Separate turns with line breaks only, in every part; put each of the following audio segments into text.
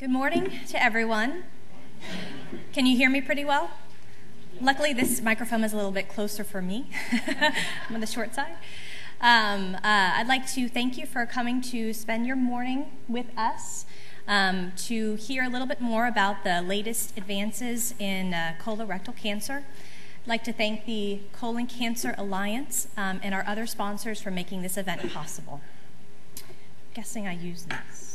Good morning to everyone. Can you hear me pretty well? Luckily, this microphone is a little bit closer for me. I'm on the short side. I'd like to thank you for coming to spend your morning with us to hear a little bit more about the latest advances in colorectal cancer. I'd like to thank the Colon Cancer Alliance and our other sponsors for making this event possible. I'm guessing I use this.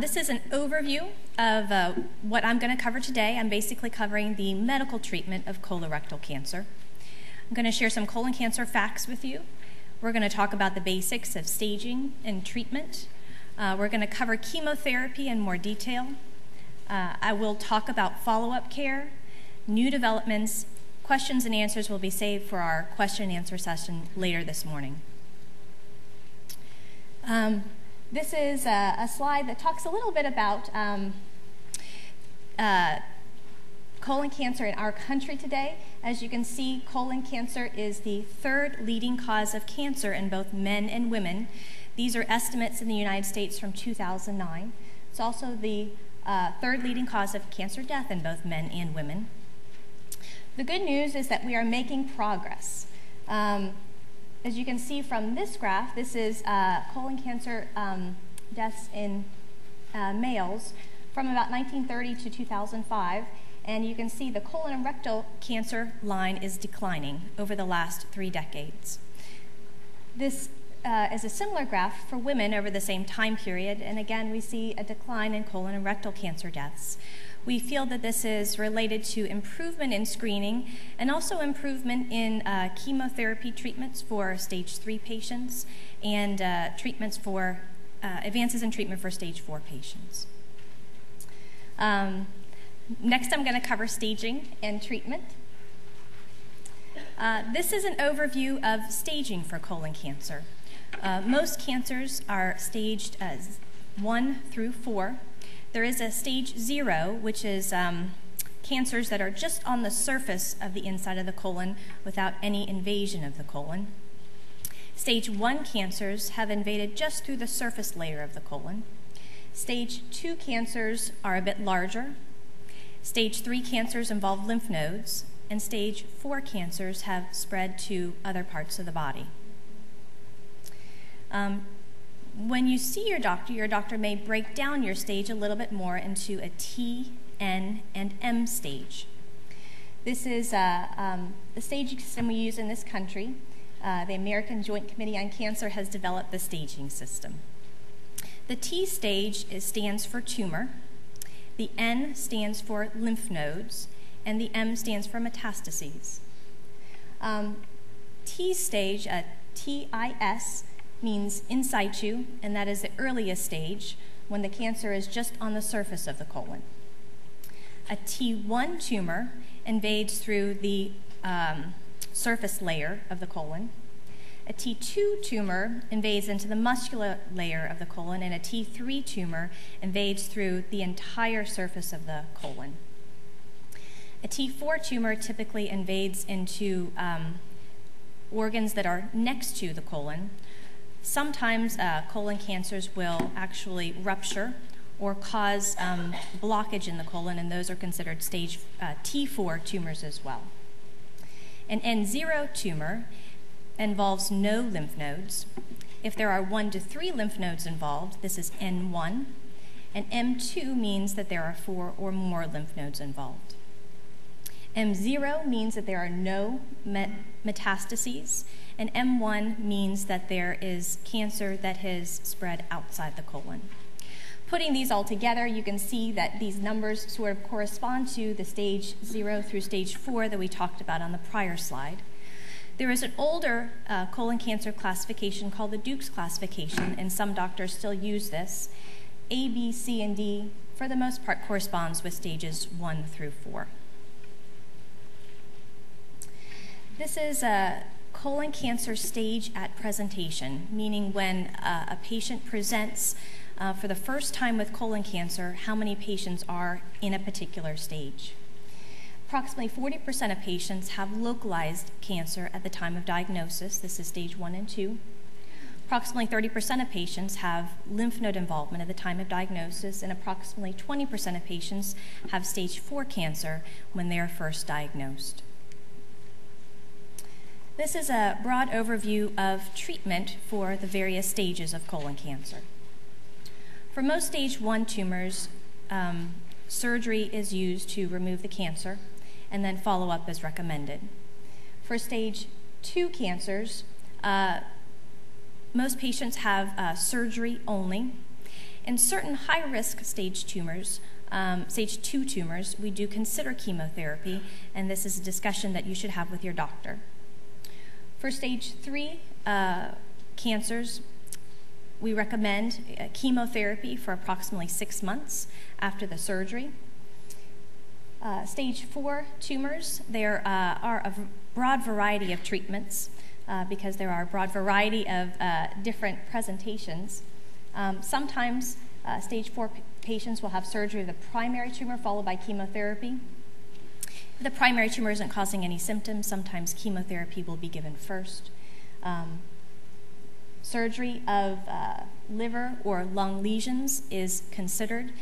This is an overview of what I'm going to cover today. I'm basically covering the medical treatment of colorectal cancer. I'm going to share some colon cancer facts with you. We're going to talk about the basics of staging and treatment. We're going to cover chemotherapy in more detail. I will talk about follow-up care, new developments. Questions and answers will be saved for our question and answer session later this morning. This is a slide that talks a little bit about colon cancer in our country today. As you can see, colon cancer is the third leading cause of cancer in both men and women. These are estimates in the United States from 2009. It's also the third leading cause of cancer death in both men and women. The good news is that we are making progress. As you can see from this graph, this is colon cancer deaths in males from about 1930 to 2005, and you can see the colon and rectal cancer line is declining over the last 3 decades. This is a similar graph for women over the same time period, and again we see a decline in colon and rectal cancer deaths. We feel that this is related to improvement in screening and also improvement in chemotherapy treatments for stage 3 patients and treatments for advances in treatment for stage 4 patients. Next, I'm going to cover staging and treatment. This is an overview of staging for colon cancer. Most cancers are staged as 1 through 4. There is a stage 0, which is cancers that are just on the surface of the inside of the colon without any invasion of the colon. Stage 1 cancers have invaded just through the surface layer of the colon. Stage 2 cancers are a bit larger. Stage 3 cancers involve lymph nodes, and stage 4 cancers have spread to other parts of the body. When you see your doctor may break down your stage a little bit more into a T, N, and M stage. This is the staging system we use in this country. The American Joint Committee on Cancer has developed the staging system. The T stage stands for tumor, the N stands for lymph nodes, and the M stands for metastases. T stage, TIS, means in situ, and that is the earliest stage when the cancer is just on the surface of the colon. A T1 tumor invades through the surface layer of the colon. A T2 tumor invades into the muscular layer of the colon, and a T3 tumor invades through the entire surface of the colon. A T4 tumor typically invades into organs that are next to the colon. Sometimes colon cancers will actually rupture or cause blockage in the colon, and those are considered stage T4 tumors as well. An N0 tumor involves no lymph nodes. If there are 1 to 3 lymph nodes involved, this is N1, and M2 means that there are 4 or more lymph nodes involved. M0 means that there are no metastases, and M1 means that there is cancer that has spread outside the colon. Putting these all together, you can see that these numbers sort of correspond to the stage 0 through stage 4 that we talked about on the prior slide. There is an older colon cancer classification called the Dukes classification, and some doctors still use this. A, B, C, and D, for the most part, corresponds with stages 1 through 4. This is a colon cancer stage at presentation, meaning when a patient presents for the first time with colon cancer, how many patients are in a particular stage. Approximately 40% of patients have localized cancer at the time of diagnosis. This is stage 1 and 2. Approximately 30% of patients have lymph node involvement at the time of diagnosis, and approximately 20% of patients have stage 4 cancer when they are first diagnosed. This is a broad overview of treatment for the various stages of colon cancer. For most stage 1 tumors, surgery is used to remove the cancer, and then follow-up is recommended. For stage 2 cancers, most patients have surgery only. In certain high-risk stage tumors, stage 2 tumors, we do consider chemotherapy, and this is a discussion that you should have with your doctor. For stage 3 cancers, we recommend chemotherapy for approximately 6 months after the surgery. Stage 4 tumors, there are a broad variety of treatments because there are a broad variety of different presentations. Sometimes stage 4 patients will have surgery of the primary tumor followed by chemotherapy. If the primary tumor isn't causing any symptoms, sometimes chemotherapy will be given first. Surgery of liver or lung lesions is considered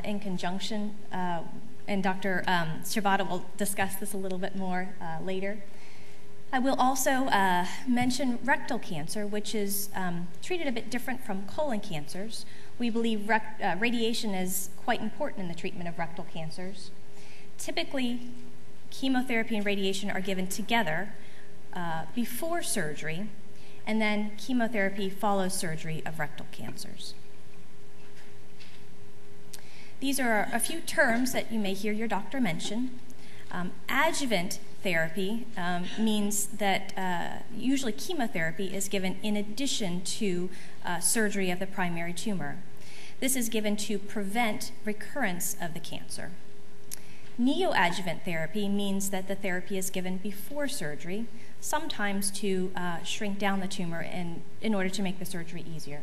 in conjunction, and Dr. Shibata will discuss this a little bit more later. I will also mention rectal cancer, which is treated a bit different from colon cancers. We believe radiation is quite important in the treatment of rectal cancers. Typically, chemotherapy and radiation are given together before surgery, and then chemotherapy follows surgery of rectal cancers. These are a few terms that you may hear your doctor mention. Adjuvant therapy means that usually chemotherapy is given in addition to surgery of the primary tumor. This is given to prevent recurrence of the cancer. Neoadjuvant therapy means that the therapy is given before surgery, sometimes to shrink down the tumor in order to make the surgery easier.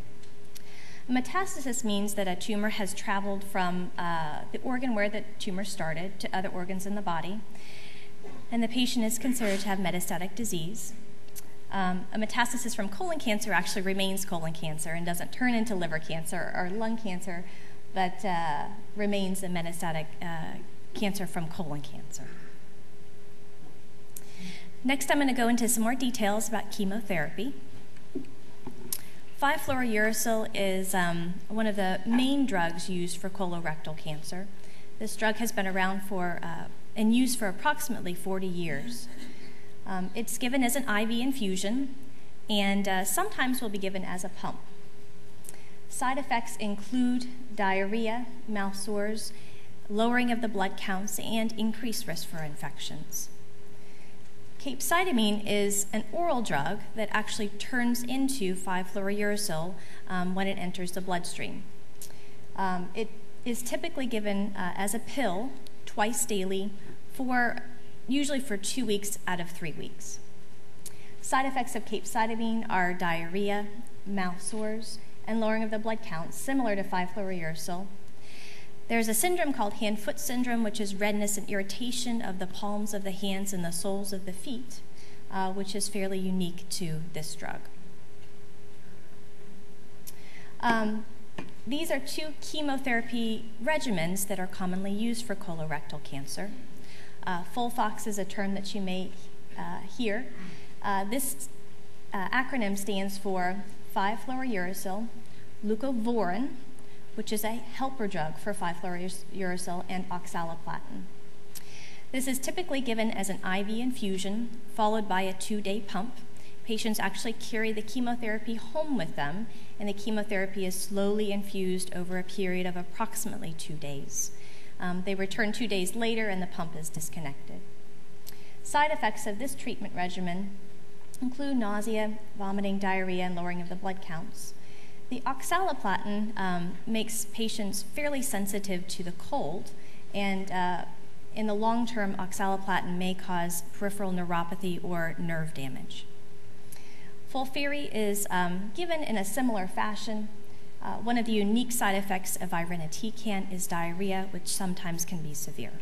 Metastasis means that a tumor has traveled from the organ where the tumor started to other organs in the body, and the patient is considered to have metastatic disease. A metastasis from colon cancer actually remains colon cancer and doesn't turn into liver cancer or lung cancer, but remains a metastatic cancer from colon cancer. Next, I'm going to go into some more details about chemotherapy. 5-fluorouracil is one of the main drugs used for colorectal cancer. This drug has been around for and used for approximately 40 years. It's given as an IV infusion and sometimes will be given as a pump. Side effects include diarrhea, mouth sores, lowering of the blood counts, and increased risk for infections. Capecitabine is an oral drug that actually turns into 5-fluorouracil when it enters the bloodstream. It is typically given as a pill twice daily usually for 2 weeks out of 3 weeks. Side effects of capecitabine are diarrhea, mouth sores, and lowering of the blood count, similar to 5-fluorouracil. There's a syndrome called hand-foot syndrome, which is redness and irritation of the palms of the hands and the soles of the feet, which is fairly unique to this drug. These are 2 chemotherapy regimens that are commonly used for colorectal cancer. FOLFOX is a term that you may hear. This acronym stands for 5-fluorouracil, leucovorin, which is a helper drug for 5-fluorouracil, and oxaliplatin. This is typically given as an IV infusion, followed by a 2-day pump. Patients actually carry the chemotherapy home with them, and the chemotherapy is slowly infused over a period of approximately 2 days. They return 2 days later, and the pump is disconnected. Side effects of this treatment regimen include nausea, vomiting, diarrhea, and lowering of the blood counts. The oxaliplatin makes patients fairly sensitive to the cold, and in the long term, oxaliplatin may cause peripheral neuropathy or nerve damage. Fulfiri is given in a similar fashion. One of the unique side effects of irinotecan is diarrhea, which sometimes can be severe.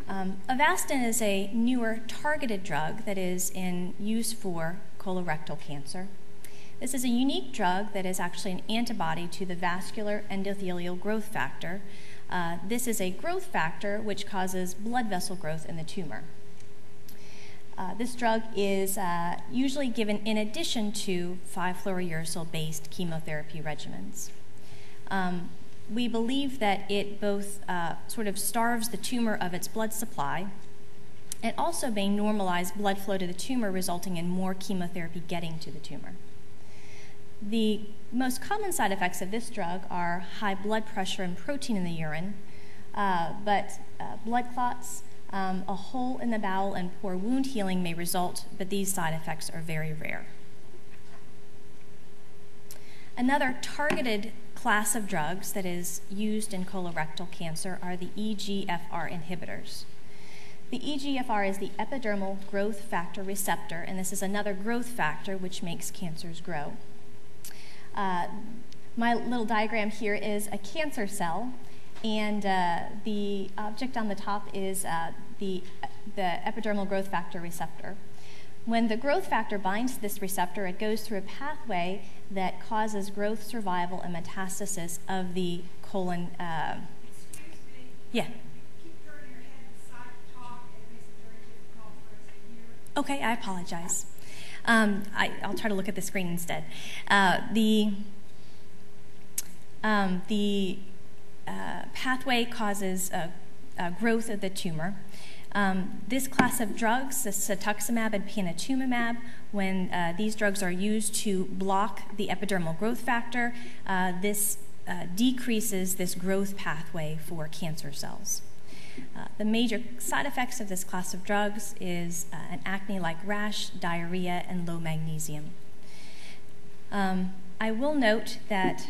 Avastin is a newer targeted drug that is in use for colorectal cancer. This is a unique drug that is actually an antibody to the vascular endothelial growth factor. This is a growth factor which causes blood vessel growth in the tumor. This drug is usually given in addition to 5-fluorouracil-based chemotherapy regimens. We believe that it both sort of starves the tumor of its blood supply. It also may normalize blood flow to the tumor, resulting in more chemotherapy getting to the tumor. The most common side effects of this drug are high blood pressure and protein in the urine, but blood clots, a hole in the bowel, and poor wound healing may result, but these side effects are very rare. Another targeted class of drugs that is used in colorectal cancer are the EGFR inhibitors. The EGFR is the epidermal growth factor receptor, and this is another growth factor which makes cancers grow. My little diagram here is a cancer cell, and the object on the top is the epidermal growth factor receptor. When the growth factor binds to this receptor, it goes through a pathway that causes growth, survival, and metastasis of the colon.
Excuse me.
Yeah.
Keep turning your head side to talk, and it makes it very difficult for us to hear.
Okay, I apologize. I'll try to look at the screen instead. The pathway causes growth of the tumor. This class of drugs, the cetuximab and panitumumab, when these drugs are used to block the epidermal growth factor, this decreases this growth pathway for cancer cells. The major side effects of this class of drugs is an acne-like rash, diarrhea, and low magnesium. I will note that,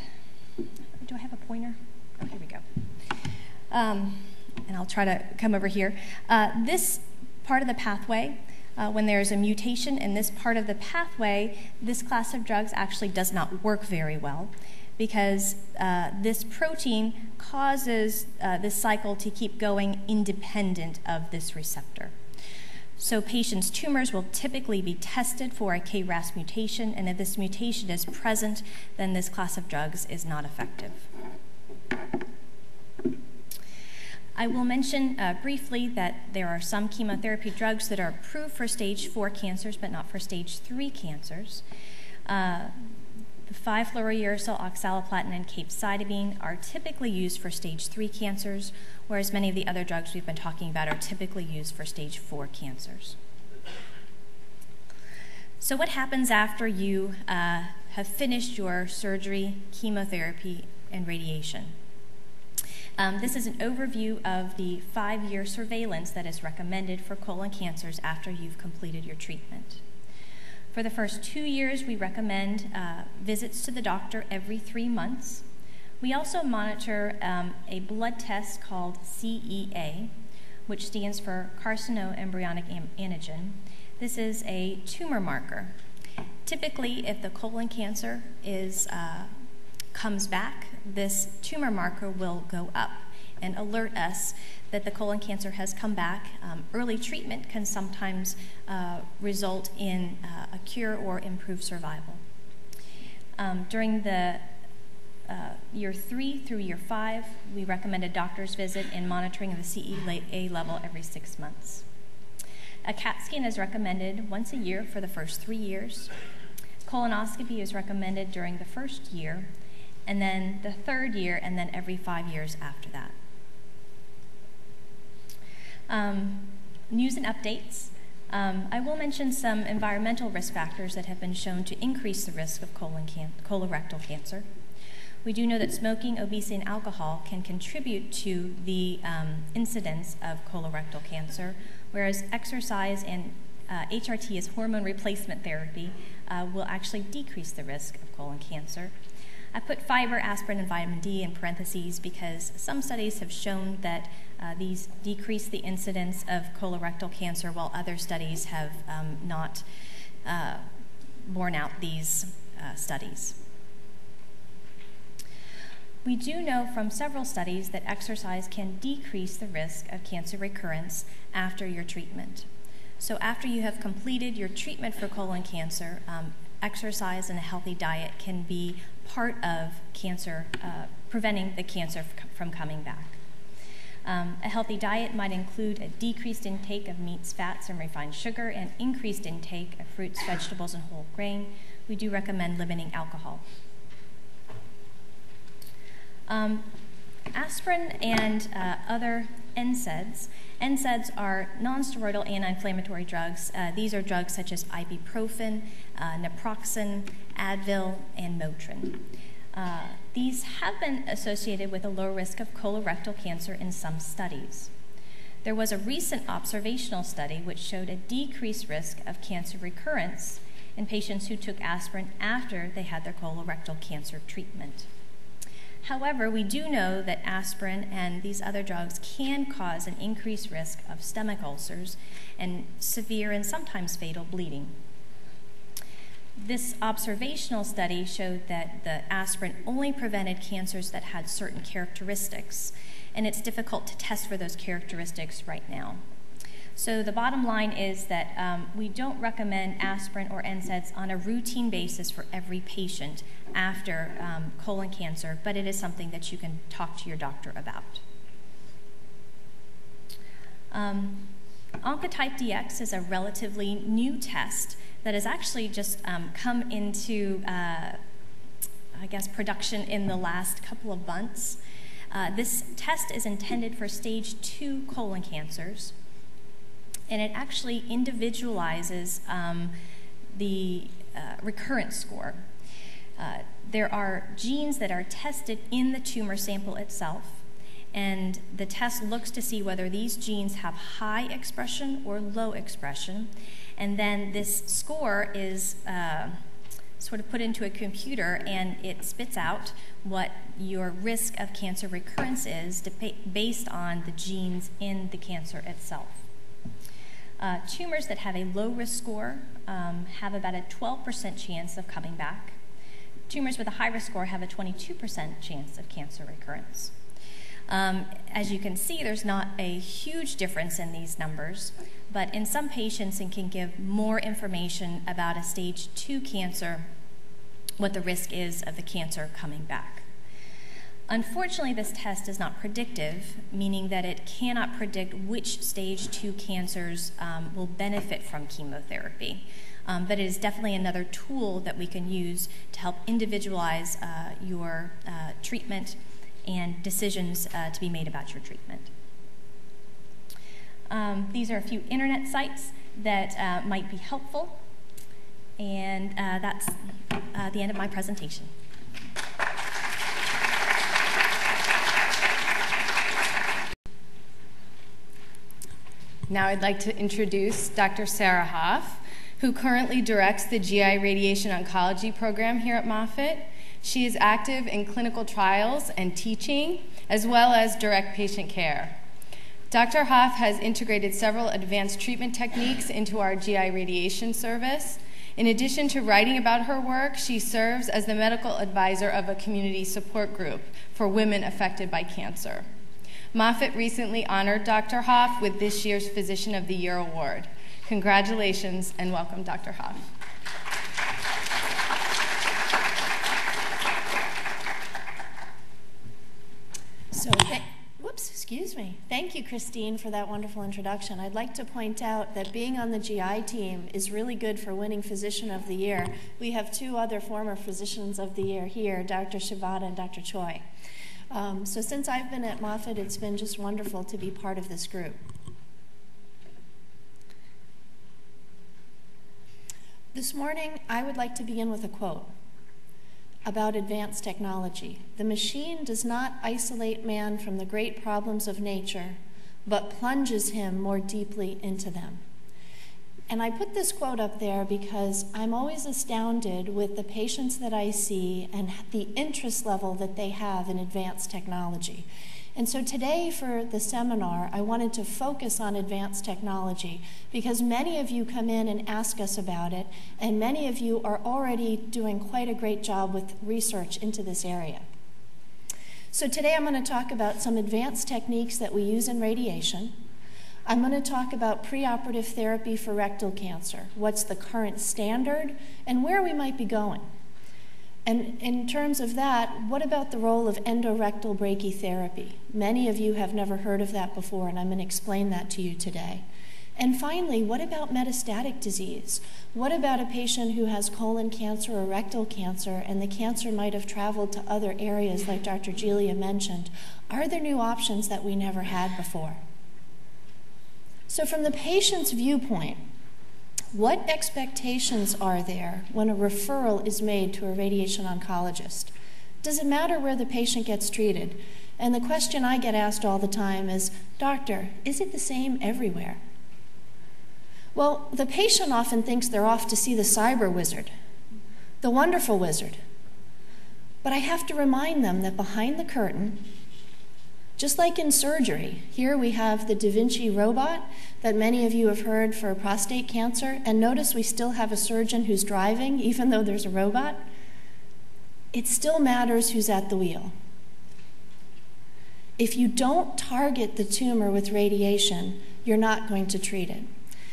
do I have a pointer? Oh, here we go. And I'll try to come over here. This part of the pathway, when there's a mutation in this part of the pathway, this class of drugs actually does not work very well because this protein causes this cycle to keep going independent of this receptor. So patients' tumors will typically be tested for a KRAS mutation, and if this mutation is present, then this class of drugs is not effective. I will mention briefly that there are some chemotherapy drugs that are approved for stage 4 cancers, but not for stage 3 cancers. The 5-fluorouracil, oxaliplatin, and capecitabine are typically used for stage 3 cancers, whereas many of the other drugs we've been talking about are typically used for stage 4 cancers. So what happens after you have finished your surgery, chemotherapy, and radiation? This is an overview of the 5-year surveillance that is recommended for colon cancers after you've completed your treatment. For the first 2 years, we recommend visits to the doctor every 3 months. We also monitor a blood test called CEA, which stands for carcinoembryonic antigen. This is a tumor marker. Typically, if the colon cancer comes back, this tumor marker will go up and alert us that the colon cancer has come back. Early treatment can sometimes result in a cure or improved survival. During the year 3 through year 5, we recommend a doctor's visit and monitoring of the CEA level every 6 months. A CAT scan is recommended once a year for the first 3 years. Colonoscopy is recommended during the first year, and then the 3rd year, and then every 5 years after that. News and updates. I will mention some environmental risk factors that have been shown to increase the risk of colorectal cancer. We do know that smoking, obesity, and alcohol can contribute to the incidence of colorectal cancer, whereas exercise and HRT as hormone replacement therapy will actually decrease the risk of colon cancer. I put fiber, aspirin, and vitamin D in parentheses because some studies have shown that these decrease the incidence of colorectal cancer, while other studies have not borne out these studies. We do know from several studies that exercise can decrease the risk of cancer recurrence after your treatment. So after you have completed your treatment for colon cancer, exercise and a healthy diet can be part of cancer, preventing the cancer from coming back. A healthy diet might include a decreased intake of meats, fats, and refined sugar, and increased intake of fruits, vegetables, and whole grain. We do recommend limiting alcohol. Aspirin and other NSAIDs. NSAIDs are non-steroidal anti-inflammatory drugs. These are drugs such as ibuprofen, naproxen, Advil, and Motrin. These have been associated with a low risk of colorectal cancer in some studies. There was a recent observational study which showed a decreased risk of cancer recurrence in patients who took aspirin after they had their colorectal cancer treatment. However, we do know that aspirin and these other drugs can cause an increased risk of stomach ulcers and severe and sometimes fatal bleeding. This observational study showed that the aspirin only prevented cancers that had certain characteristics, and it's difficult to test for those characteristics right now. So the bottom line is that we don't recommend aspirin or NSAIDs on a routine basis for every patient after colon cancer, but it is something that you can talk to your doctor about. Oncotype Dx is a relatively new test that has actually just come into, production in the last couple of months. This test is intended for stage 2 colon cancers, and it actually individualizes the recurrence score. There are genes that are tested in the tumor sample itself, and the test looks to see whether these genes have high expression or low expression, and then this score is sort of put into a computer, and it spits out what your risk of cancer recurrence is based on the genes in the cancer itself. Tumors that have a low risk score have about a 12% chance of coming back. Tumors with a high risk score have a 22% chance of cancer recurrence. As you can see, there's not a huge difference in these numbers, but in some patients it can give more information about a stage 2 cancer, what the risk is of the cancer coming back. Unfortunately, this test is not predictive, meaning that it cannot predict which stage 2 cancers will benefit from chemotherapy. But it is definitely another tool that we can use to help individualize your treatment and decisions to be made about your treatment. These are a few internet sites that might be helpful, and that's the end of my presentation.
Now I'd like to introduce Dr. Sarah Hoff, who currently directs the GI Radiation Oncology program here at Moffitt. She is active in clinical trials and teaching, as well as direct patient care. Dr. Hoff has integrated several advanced treatment techniques into our GI radiation service. In addition to writing about her work, she serves as the medical advisor of a community support group for women affected by cancer. Moffitt recently honored Dr. Hoff with this year's Physician of the Year Award. Congratulations and welcome, Dr. Hoff.
Thank you, Christine, for that wonderful introduction. I'd like to point out that being on the GI team is really good for winning Physician of the Year. We have 2 other former Physicians of the Year here, Dr. Shibata and Dr. Choi. So since I've been at Moffitt, it's been just wonderful to be part of this group. This morning, I would like to begin with a quote about advanced technology. The machine does not isolate man from the great problems of nature, but plunges him more deeply into them. And I put this quote up there because I'm always astounded with the patients that I see and the interest level that they have in advanced technology. And so today for the seminar, I wanted to focus on advanced technology because many of you come in and ask us about it, and many of you are already doing quite a great job with research into this area. So today I'm going to talk about some advanced techniques that we use in radiation. I'm going to talk about preoperative therapy for rectal cancer, what's the current standard, and where we might be going. And in terms of that, what about the role of endorectal brachytherapy? Many of you have never heard of that before, and I'm going to explain that to you today. And finally, what about metastatic disease? What about a patient who has colon cancer or rectal cancer, and the cancer might have traveled to other areas like Dr. Gelia mentioned? Are there new options that we never had before? So from the patient's viewpoint, what expectations are there when a referral is made to a radiation oncologist? Does it matter where the patient gets treated? And the question I get asked all the time is, "Doctor, is it the same everywhere?" Well, the patient often thinks they're off to see the cyber wizard, the wonderful wizard. But I have to remind them that behind the curtain, just like in surgery, here we have the Da Vinci robot that many of you have heard for prostate cancer, and notice we still have a surgeon who's driving, even though there's a robot. It still matters who's at the wheel. If you don't target the tumor with radiation, you're not going to treat it.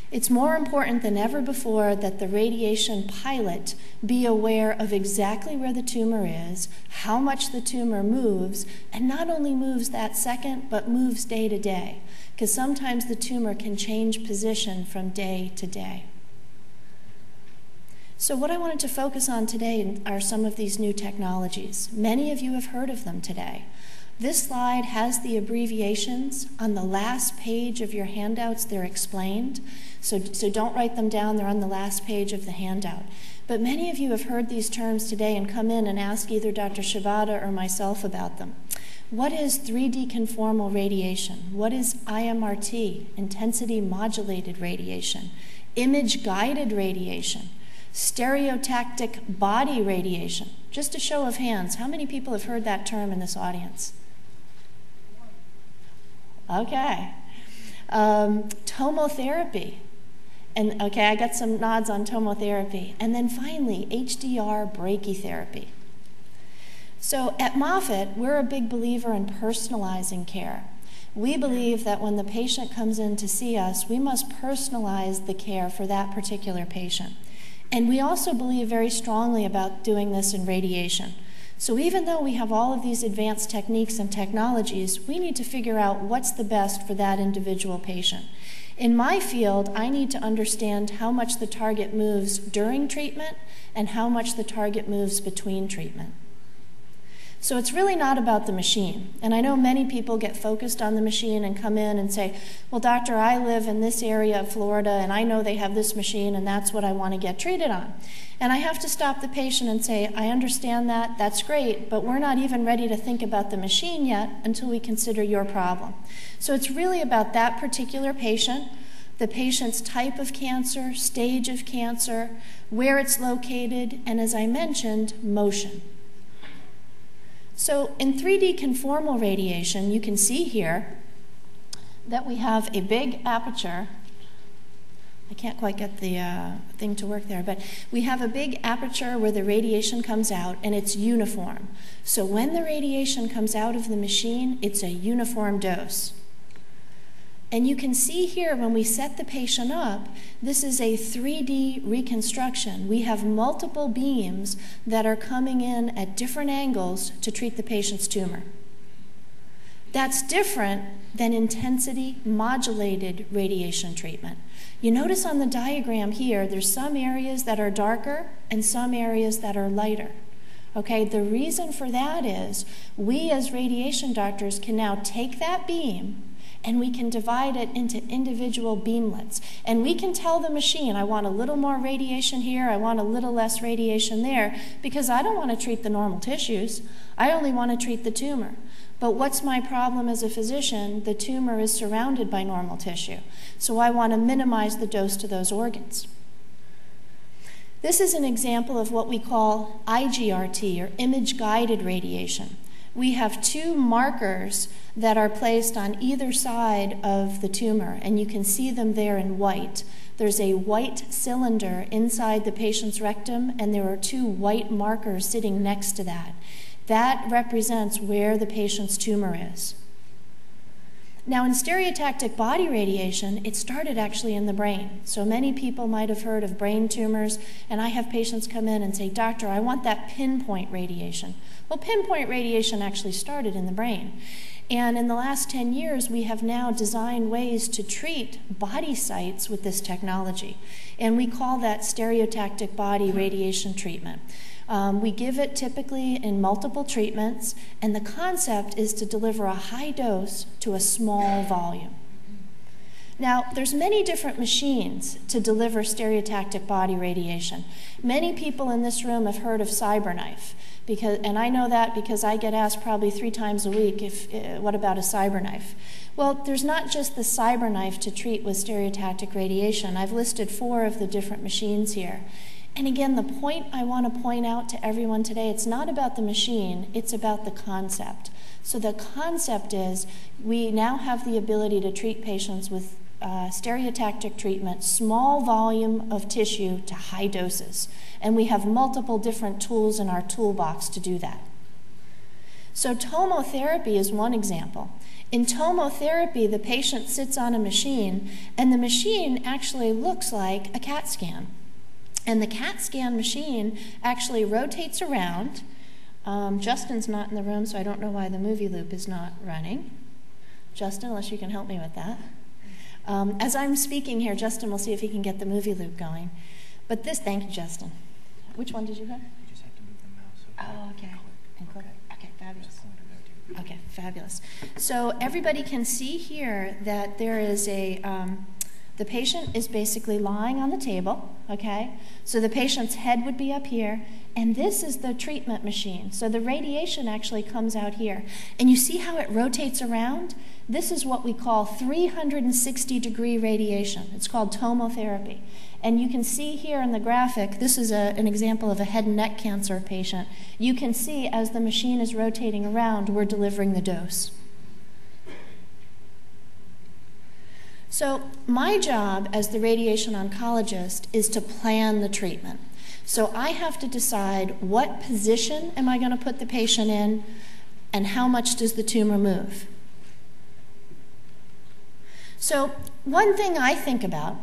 It's more important than ever before that the radiation pilot be aware of exactly where the tumor is, how much the tumor moves, and not only moves that second, but moves day to day, because sometimes the tumor can change position from day to day. So what I wanted to focus on today are some of these new technologies. Many of you have heard of them today. This slide has the abbreviations. On the last page of your handouts, they're explained. So don't write them down, they're on the last page of the handout. But many of you have heard these terms today and come in and ask either Dr. Shibata or myself about them. What is 3D conformal radiation? What is IMRT, intensity modulated radiation? Image-guided radiation? Stereotactic body radiation? Just a show of hands, how many people have heard that term in this audience? Okay. Tomotherapy. And okay, I got some nods on tomotherapy. And then finally, HDR brachytherapy. So at Moffitt, we're a big believer in personalizing care. We believe that when the patient comes in to see us, we must personalize the care for that particular patient. And we also believe very strongly about doing this in radiation. So even though we have all of these advanced techniques and technologies, we need to figure out what's the best for that individual patient. In my field, I need to understand how much the target moves during treatment and how much the target moves between treatment. So it's really not about the machine. And I know many people get focused on the machine and come in and say, well, doctor, I live in this area of Florida and I know they have this machine and that's what I want to get treated on. And I have to stop the patient and say, I understand that, that's great, but we're not even ready to think about the machine yet until we consider your problem. So it's really about that particular patient, the patient's type of cancer, stage of cancer, where it's located, and as I mentioned, motion. So in 3D conformal radiation, you can see here that we have a big aperture. I can't quite get the thing to work there, but we have a big aperture where the radiation comes out, and it's uniform. So when the radiation comes out of the machine, it's a uniform dose. And you can see here when we set the patient up, this is a 3D reconstruction. We have multiple beams that are coming in at different angles to treat the patient's tumor. That's different than intensity modulated radiation treatment. You notice on the diagram here, there's some areas that are darker and some areas that are lighter. Okay, the reason for that is we as radiation doctors can now take that beam and we can divide it into individual beamlets. And we can tell the machine, I want a little more radiation here, I want a little less radiation there, because I don't want to treat the normal tissues. I only want to treat the tumor. But what's my problem as a physician? The tumor is surrounded by normal tissue. So I want to minimize the dose to those organs. This is an example of what we call IGRT, or image-guided radiation. We have two markers that are placed on either side of the tumor, and you can see them there in white. There's a white cylinder inside the patient's rectum, and there are two white markers sitting next to that. That represents where the patient's tumor is. Now, in stereotactic body radiation, it started actually in the brain. So many people might have heard of brain tumors, and I have patients come in and say, "Doctor, I want that pinpoint radiation." Well, pinpoint radiation actually started in the brain. And in the last 10 years, we have now designed ways to treat body sites with this technology. And we call that stereotactic body radiation treatment. We give it typically in multiple treatments, and the concept is to deliver a high dose to a small volume. Now, there's many different machines to deliver stereotactic body radiation. Many people in this room have heard of CyberKnife, and I know that because I get asked probably 3 times a week, what about a CyberKnife? Well, there's not just the CyberKnife to treat with stereotactic radiation. I've listed 4 of the different machines here. And again, the point I want to point out to everyone today, it's not about the machine, it's about the concept. So the concept is we now have the ability to treat patients with stereotactic treatment, small volume of tissue to high doses. And we have multiple different tools in our toolbox to do that. So tomotherapy is one example. In tomotherapy, the patient sits on a machine, and the machine actually looks like a CAT scan. And the CAT scan machine actually rotates around. Justin's not in the room, so I don't know why the movie loop is not running. Justin, unless you can help me with that. As I'm speaking here, Justin will see if he can get the movie loop going. But this, thank you, Justin. Which one did you have?
You just have to move the mouse.
Oh, okay. And click. Okay, fabulous. Okay, fabulous. So everybody can see here that there is the patient is basically lying on the table, okay? So the patient's head would be up here, and this is the treatment machine. So the radiation actually comes out here. And you see how it rotates around? This is what we call 360-degree radiation. It's called tomotherapy. And you can see here in the graphic, this is an example of a head and neck cancer patient. You can see as the machine is rotating around, we're delivering the dose. So my job as the radiation oncologist is to plan the treatment. So I have to decide what position am I going to put the patient in and how much does the tumor move. So one thing I think about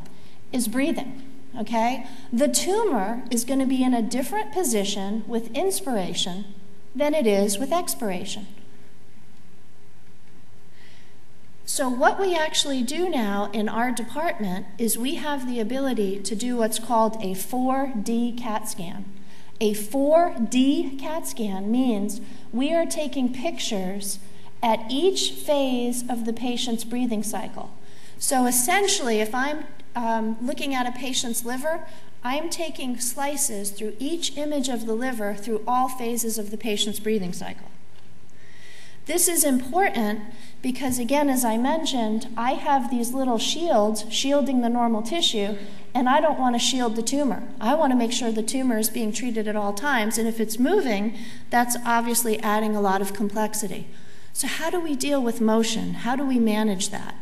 is breathing, okay? The tumor is going to be in a different position with inspiration than it is with expiration. So what we actually do now in our department is we have the ability to do what's called a 4D CAT scan. A 4D CAT scan means we are taking pictures at each phase of the patient's breathing cycle. So essentially, if I'm looking at a patient's liver, I'm taking slices through each image of the liver through all phases of the patient's breathing cycle. This is important because, again, as I mentioned, I have these little shields shielding the normal tissue, and I don't want to shield the tumor. I want to make sure the tumor is being treated at all times, and if it's moving, that's obviously adding a lot of complexity. So how do we deal with motion? How do we manage that?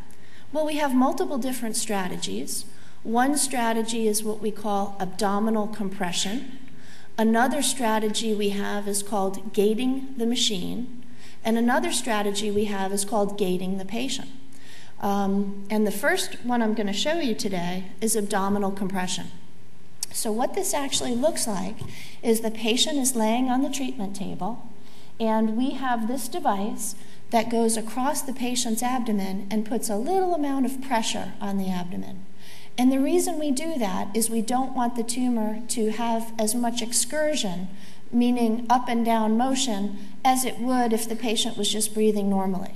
Well, we have multiple different strategies. One strategy is what we call abdominal compression. Another strategy we have is called gating the machine. And another strategy we have is called gating the patient. And the first one I'm going to show you today is abdominal compression. So what this actually looks like is the patient is laying on the treatment table, and we have this device that goes across the patient's abdomen and puts a little amount of pressure on the abdomen. And the reason we do that is we don't want the tumor to have as much excursion, meaning up and down motion, as it would if the patient was just breathing normally.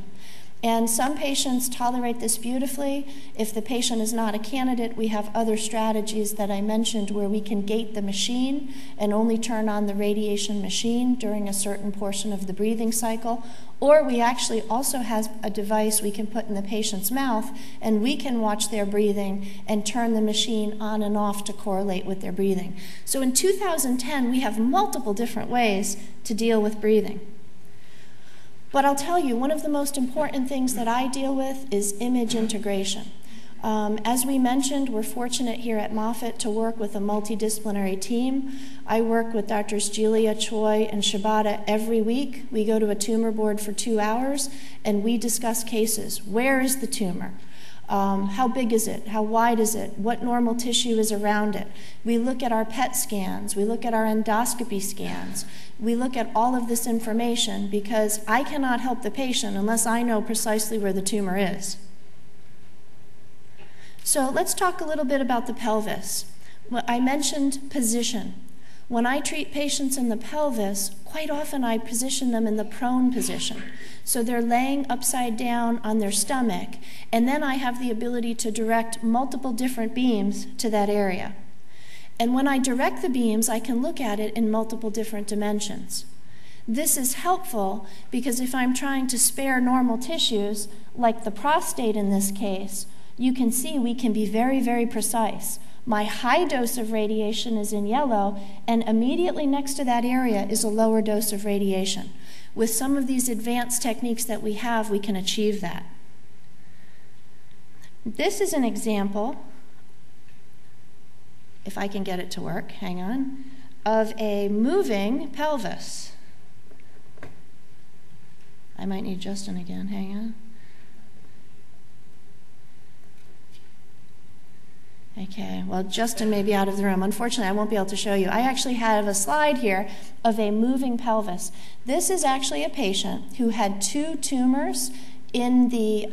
And some patients tolerate this beautifully. If the patient is not a candidate, we have other strategies that I mentioned where we can gate the machine and only turn on the radiation machine during a certain portion of the breathing cycle. Or we actually also have a device we can put in the patient's mouth, and we can watch their breathing and turn the machine on and off to correlate with their breathing. So in 2010, we have multiple different ways to deal with breathing. But I'll tell you, one of the most important things that I deal with is image integration. As we mentioned, we're fortunate here at Moffitt to work with a multidisciplinary team. I work with Drs. Julia, Choi, and Shibata every week. We go to a tumor board for 2 hours, and we discuss cases. Where is the tumor? How big is it? How wide is it? What normal tissue is around it? We look at our PET scans. We look at our endoscopy scans. We look at all of this information because I cannot help the patient unless I know precisely where the tumor is. So let's talk a little bit about the pelvis. Well, I mentioned position. When I treat patients in the pelvis, quite often I position them in the prone position. So they're laying upside down on their stomach, and then I have the ability to direct multiple different beams to that area. And when I direct the beams, I can look at it in multiple different dimensions. This is helpful because if I'm trying to spare normal tissues, like the prostate in this case, you can see we can be very, very precise. My high dose of radiation is in yellow, and immediately next to that area is a lower dose of radiation. With some of these advanced techniques that we have, we can achieve that. This is an example, if I can get it to work, hang on, of a moving pelvis. I might need Justin again, hang on. Okay, well, Justin may be out of the room. Unfortunately, I won't be able to show you. I actually have a slide here of a moving pelvis. This is actually a patient who had 2 tumors in the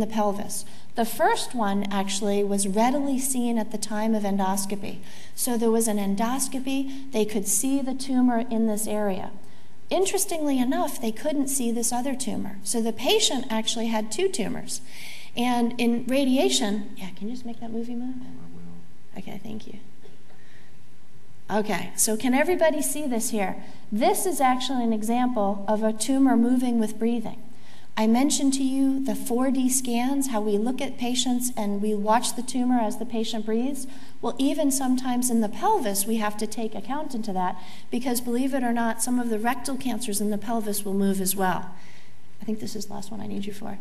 pelvis. The first one actually was readily seen at the time of endoscopy. So there was an endoscopy. They could see the tumor in this area. Interestingly enough, they couldn't see this other tumor. So the patient actually had 2 tumors. And in radiation, yeah, can you just make that movie move? Okay, thank you. Okay, so can everybody see this here? This is actually an example of a tumor moving with breathing. I mentioned to you the 4D scans, how we look at patients and we watch the tumor as the patient breathes. Well, even sometimes in the pelvis, we have to take account into that because, believe it or not, some of the rectal cancers in the pelvis will move as well. I think this is the last one I need you for.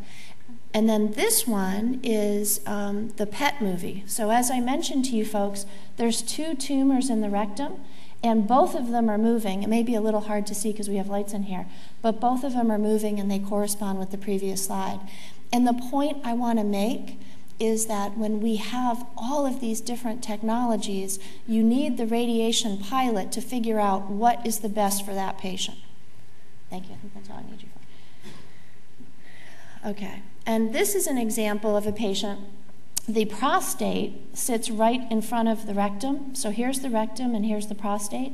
And then this one is the PET movie. So as I mentioned to you folks, there's 2 tumors in the rectum, and both of them are moving. It may be a little hard to see because we have lights in here, but both of them are moving and they correspond with the previous slide. And the point I want to make is that when we have all of these different technologies, you need the radiation pilot to figure out what is the best for that patient. Thank you. I think that's all I need you for. Okay. And this is an example of a patient. The prostate sits right in front of the rectum. So here's the rectum and here's the prostate.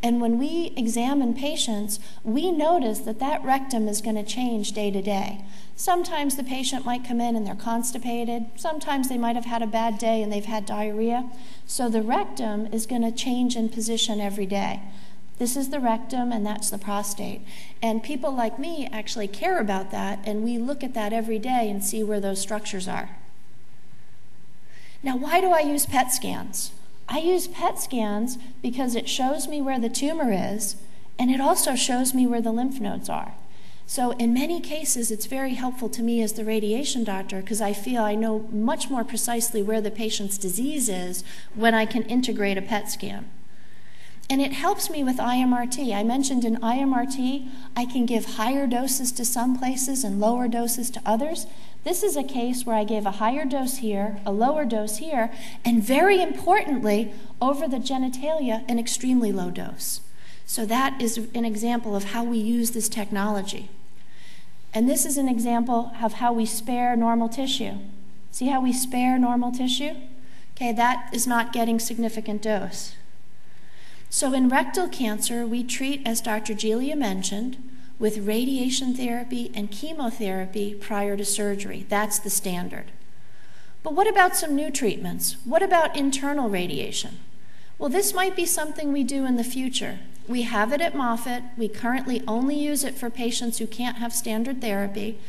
And when we examine patients, we notice that that rectum is going to change day to day. Sometimes the patient might come in and they're constipated. Sometimes they might have had a bad day and they've had diarrhea. So the rectum is going to change in position every day. This is the rectum, and that's the prostate. And people like me actually care about that, and we look at that every day and see where those structures are. Now, why do I use PET scans? I use PET scans because it shows me where the tumor is, and it also shows me where the lymph nodes are. So in many cases, it's very helpful to me as the radiation doctor because I feel I know much more precisely where the patient's disease is when I can integrate a PET scan. And it helps me with IMRT. I mentioned in IMRT, I can give higher doses to some places and lower doses to others. This is a case where I gave a higher dose here, a lower dose here, and very importantly, over the genitalia, an extremely low dose. So that is an example of how we use this technology. And this is an example of how we spare normal tissue. See how we spare normal tissue? Okay, that is not getting significant dose. So in rectal cancer, we treat, as Dr. Julia mentioned, with radiation therapy and chemotherapy prior to surgery. That's the standard. But what about some new treatments? What about internal radiation? Well, this might be something we do in the future. We have it at Moffitt. We currently only use it for patients who can't have standard therapy.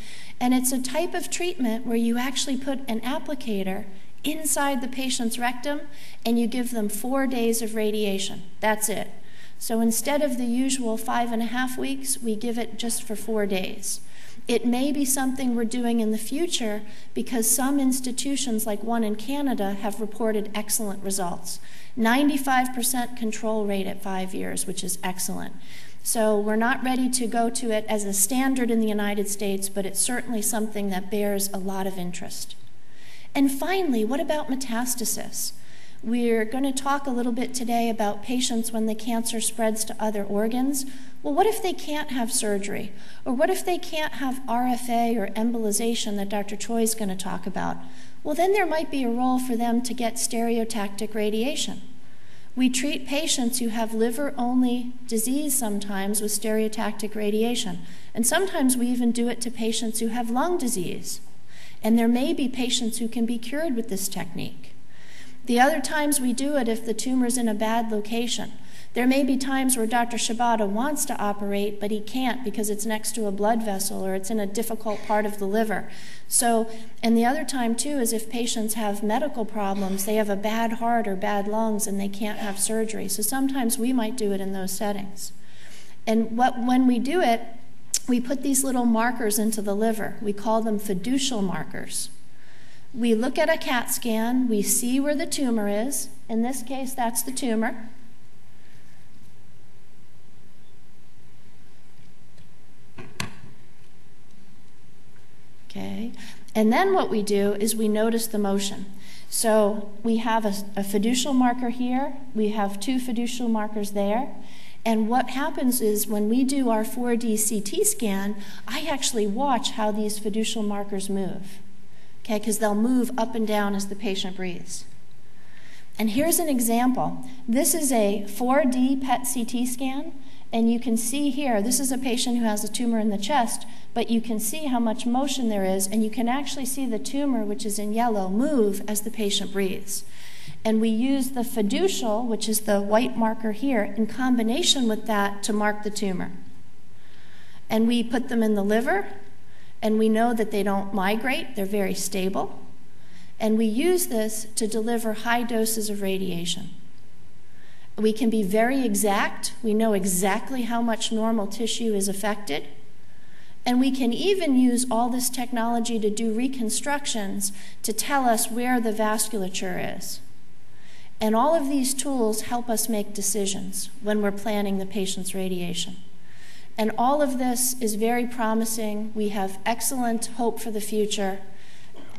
And it's a type of treatment where you actually put an applicator inside the patient's rectum and you give them 4 days of radiation. That's it. So instead of the usual 5.5 weeks, we give it just for 4 days. It may be something we're doing in the future because some institutions, like one in Canada, have reported excellent results. 95% control rate at 5 years, which is excellent. So we're not ready to go to it as a standard in the United States, but it's certainly something that bears a lot of interest. And finally, what about metastasis? We're going to talk a little bit today about patients when the cancer spreads to other organs. Well, what if they can't have surgery? Or what if they can't have RFA or embolization that Dr. Choi is going to talk about? Well, then there might be a role for them to get stereotactic radiation. We treat patients who have liver-only disease sometimes with stereotactic radiation. And sometimes we even do it to patients who have lung disease. And there may be patients who can be cured with this technique. The other times we do it if the tumor's in a bad location. There may be times where Dr. Shibata wants to operate, but he can't because it's next to a blood vessel or it's in a difficult part of the liver. So, and the other time too is if patients have medical problems, they have a bad heart or bad lungs and they can't have surgery. So sometimes we might do it in those settings. And when we do it, we put these little markers into the liver. We call them fiducial markers. We look at a CAT scan, we see where the tumor is. In this case, that's the tumor. Okay, and then what we do is we notice the motion. So we have a fiducial marker here, we have 2 fiducial markers there, and what happens is when we do our 4D CT scan, I actually watch how these fiducial markers move, okay, because they'll move up and down as the patient breathes. And here's an example. This is a 4D PET CT scan, and you can see here, this is a patient who has a tumor in the chest, but you can see how much motion there is, and you can actually see the tumor, which is in yellow, move as the patient breathes. And we use the fiducial, which is the white marker here, in combination with that to mark the tumor. And we put them in the liver, and we know that they don't migrate, they're very stable. And we use this to deliver high doses of radiation. We can be very exact. We know exactly how much normal tissue is affected. And we can even use all this technology to do reconstructions to tell us where the vasculature is. And all of these tools help us make decisions when we're planning the patient's radiation. And all of this is very promising. We have excellent hope for the future.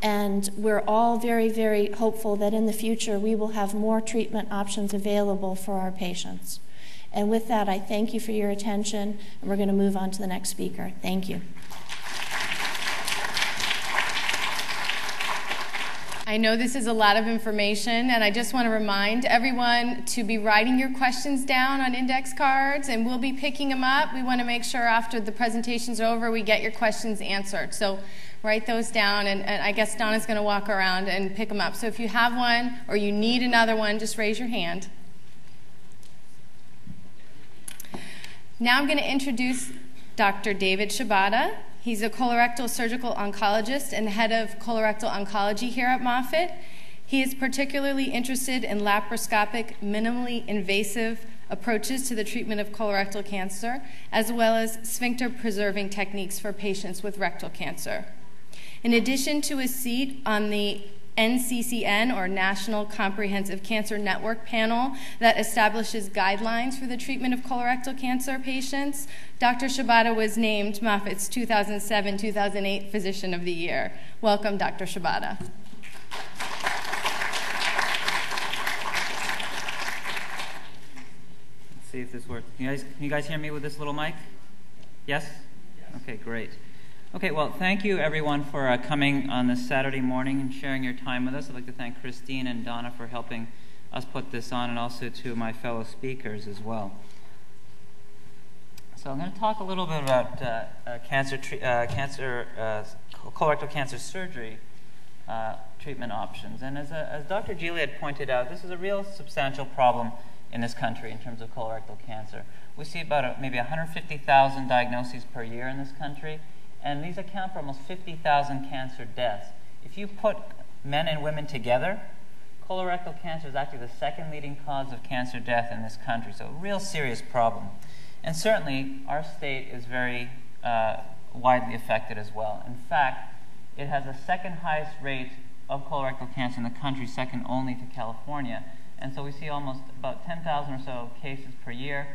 And we're all very, very hopeful that in the future we will have more treatment options available for our patients. And with that, I thank you for your attention, and we're going to move on to the next speaker. Thank you.
I know this is a lot of information, and I just want to remind everyone to be writing your questions down on index cards, and we'll be picking them up. We want to make sure after the presentation's over, we get your questions answered. So write those down, and I guess Donna's going to walk around and pick them up. So if you have one or you need another one, just raise your hand. Now I'm going to introduce Dr. David Shibata. He's a colorectal surgical oncologist and head of colorectal oncology here at Moffitt. He is particularly interested in laparoscopic, minimally invasive approaches to the treatment of colorectal cancer, as well as sphincter-preserving techniques for patients with rectal cancer. In addition to a seat on the NCCN, or National Comprehensive Cancer Network panel that establishes guidelines for the treatment of colorectal cancer patients, Dr. Shibata was named Moffitt's 2007-2008 Physician of the Year. Welcome, Dr. Shibata.
Let's see if this works. Can you guys hear me with this little mic? Yes? Okay, great. Okay, well, thank you, everyone, for coming on this Saturday morning and sharing your time with us. I'd like to thank Christine and Donna for helping us put this on, and also to my fellow speakers as well. So I'm going to talk a little bit about colorectal cancer surgery treatment options. And as Dr. Gili had pointed out, this is a real substantial problem in this country in terms of colorectal cancer. We see about maybe 150,000 diagnoses per year in this country, and these account for almost 50,000 cancer deaths. If you put men and women together, colorectal cancer is actually the second leading cause of cancer death in this country, so a real serious problem. And certainly, our state is very widely affected as well. In fact, it has the second highest rate of colorectal cancer in the country, second only to California. And so we see almost about 10,000 or so cases per year,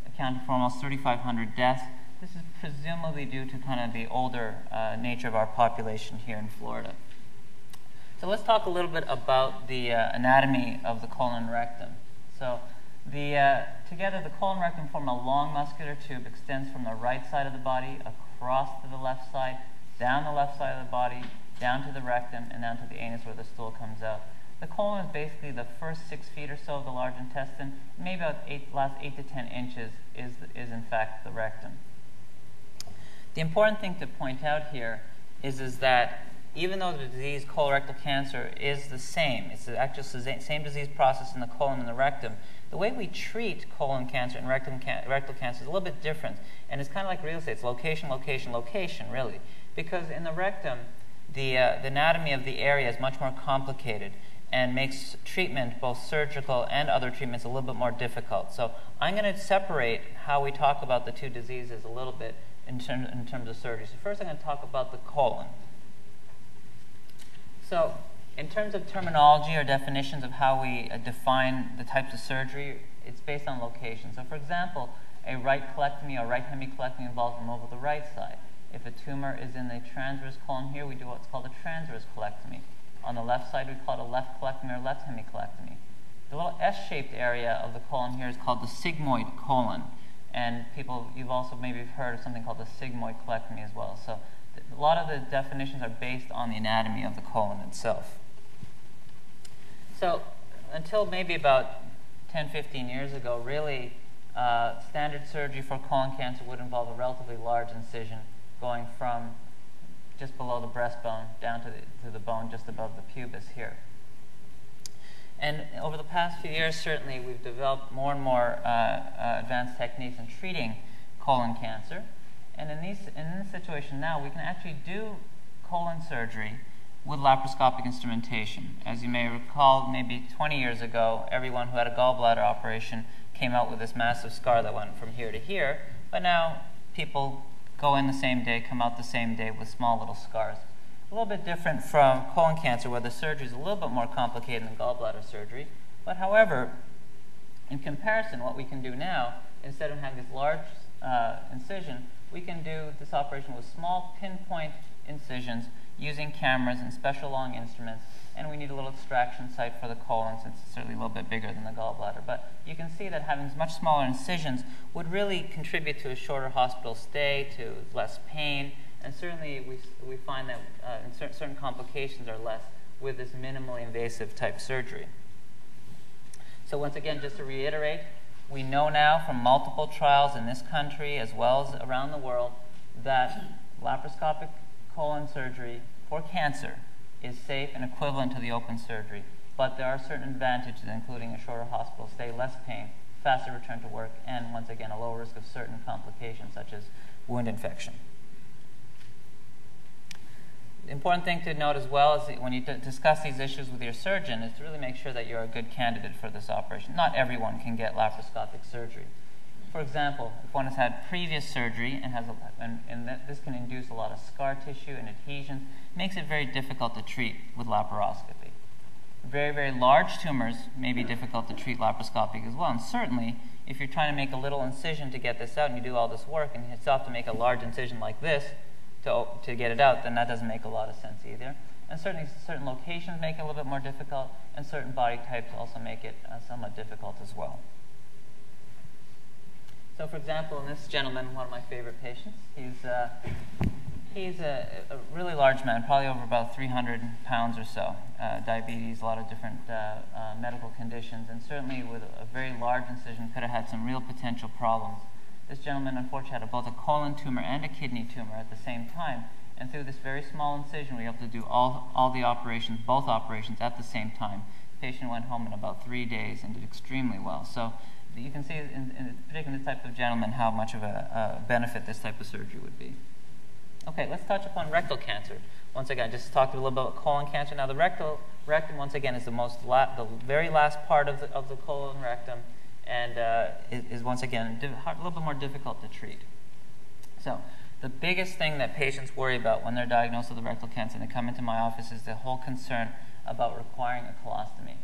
accounting for almost 3,500 deaths. This is presumably due to kind of the older nature of our population here in Florida. So let's talk a little bit about the anatomy of the colon and rectum. So together, the colon and rectum form a long muscular tube, extends from the right side of the body across to the left side, down the left side of the body, down to the rectum, and down to the anus where the stool comes out. The colon is basically the first 6 feet or so of the large intestine. Maybe about last 8 to 10 inches is in fact the rectum. The important thing to point out here is that even though the disease colorectal cancer is the same, it's the actual same disease process in the colon and the rectum, the way we treat colon cancer and rectal cancer is a little bit different. And it's kind of like real estate. It's location, location, location, really. Because in the rectum, the anatomy of the area is much more complicated and makes treatment, both surgical and other treatments, a little bit more difficult. So I'm going to separate how we talk about the two diseases a little bit in terms of surgery. So first I'm going to talk about the colon. So in terms of terminology or definitions of how we define the types of surgery, it's based on location. So for example, a right colectomy or right hemicolectomy involves removal of the right side. If a tumor is in the transverse colon here, we do what's called a transverse colectomy. On the left side, we call it a left colectomy or left hemicolectomy. The little S-shaped area of the colon here is called the sigmoid colon. And you've also maybe heard of something called the sigmoid colectomy as well. So a lot of the definitions are based on the anatomy of the colon itself. So until maybe about 10, 15 years ago, really, standard surgery for colon cancer would involve a relatively large incision going from just below the breastbone down to the bone just above the pubis here. And over the past few years, certainly, we've developed more and more advanced techniques in treating colon cancer. And in this situation now, we can actually do colon surgery with laparoscopic instrumentation. As you may recall, maybe 20 years ago, everyone who had a gallbladder operation came out with this massive scar that went from here to here. But now people go in the same day, come out the same day with small little scars. A little bit different from colon cancer, where the surgery is a little bit more complicated than gallbladder surgery. But however, in comparison, what we can do now, instead of having this large incision, we can do this operation with small pinpoint incisions using cameras and special long instruments. And we need a little extraction site for the colon, since it's certainly a little bit bigger than the gallbladder. But you can see that having much smaller incisions would really contribute to a shorter hospital stay, to less pain, and certainly we find that certain complications are less with this minimally invasive type surgery. So once again, just to reiterate, we know now from multiple trials in this country as well as around the world that laparoscopic colon surgery for cancer is safe and equivalent to the open surgery. But there are certain advantages, including a shorter hospital stay, less pain, faster return to work, and once again, a low risk of certain complications such as wound infection. The important thing to note as well is that when you discuss these issues with your surgeon is to really make sure that you're a good candidate for this operation. Not everyone can get laparoscopic surgery. For example, if one has had previous surgery and this can induce a lot of scar tissue and adhesions, it makes it very difficult to treat with laparoscopy. Very, very large tumors may be difficult to treat laparoscopic as well. And certainly, if you're trying to make a little incision to get this out and you do all this work and you still have to make a large incision like this to get it out, then that doesn't make a lot of sense either. And certainly certain locations make it a little bit more difficult, and certain body types also make it somewhat difficult as well. So for example, in this gentleman, one of my favorite patients, he's a really large man, probably over about 300 pounds or so, diabetes, a lot of different medical conditions, and certainly with a very large incision could have had some real potential problems. This gentleman, unfortunately, had both a colon tumor and a kidney tumor at the same time. And through this very small incision, we were able to do all the operations, both operations, at the same time. The patient went home in about 3 days and did extremely well. So you can see, particularly in this type of gentleman, how much of a benefit this type of surgery would be. Okay, let's touch upon rectal cancer. Once again, I just talked a little bit about colon cancer. Now, the rectum, once again, is the very last part of the colon rectum, and is once again a little bit more difficult to treat. So, the biggest thing that patients worry about when they're diagnosed with rectal cancer and they come into my office is the whole concern about requiring a colostomy.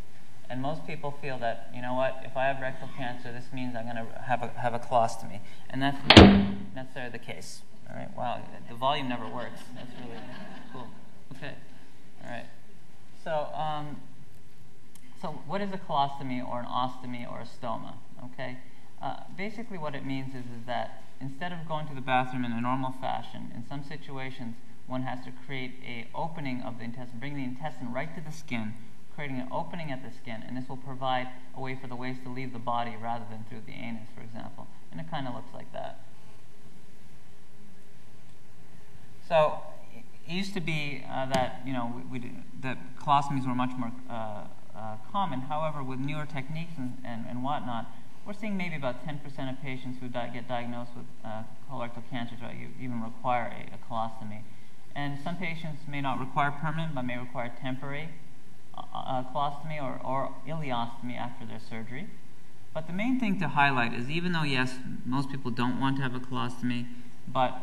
And most people feel that, you know what, if I have rectal cancer, this means I'm going to have a colostomy. And that's not necessarily the case. All right, wow, the volume never works. That's really cool. Okay, all right. So what is a colostomy or an ostomy or a stoma? Okay, basically what it means is that instead of going to the bathroom in a normal fashion, in some situations one has to create an opening of the intestine, bring the intestine right to the skin, creating an opening at the skin, and this will provide a way for the waste to leave the body rather than through the anus, for example. And it kind of looks like that. So it used to be that that colostomies were much more common. However, with newer techniques and whatnot, we're seeing maybe about 10% of patients who get diagnosed with colorectal cancer even require a colostomy. And some patients may not require permanent, but may require temporary colostomy or ileostomy after their surgery. But the main thing to highlight is, even though, yes, most people don't want to have a colostomy, but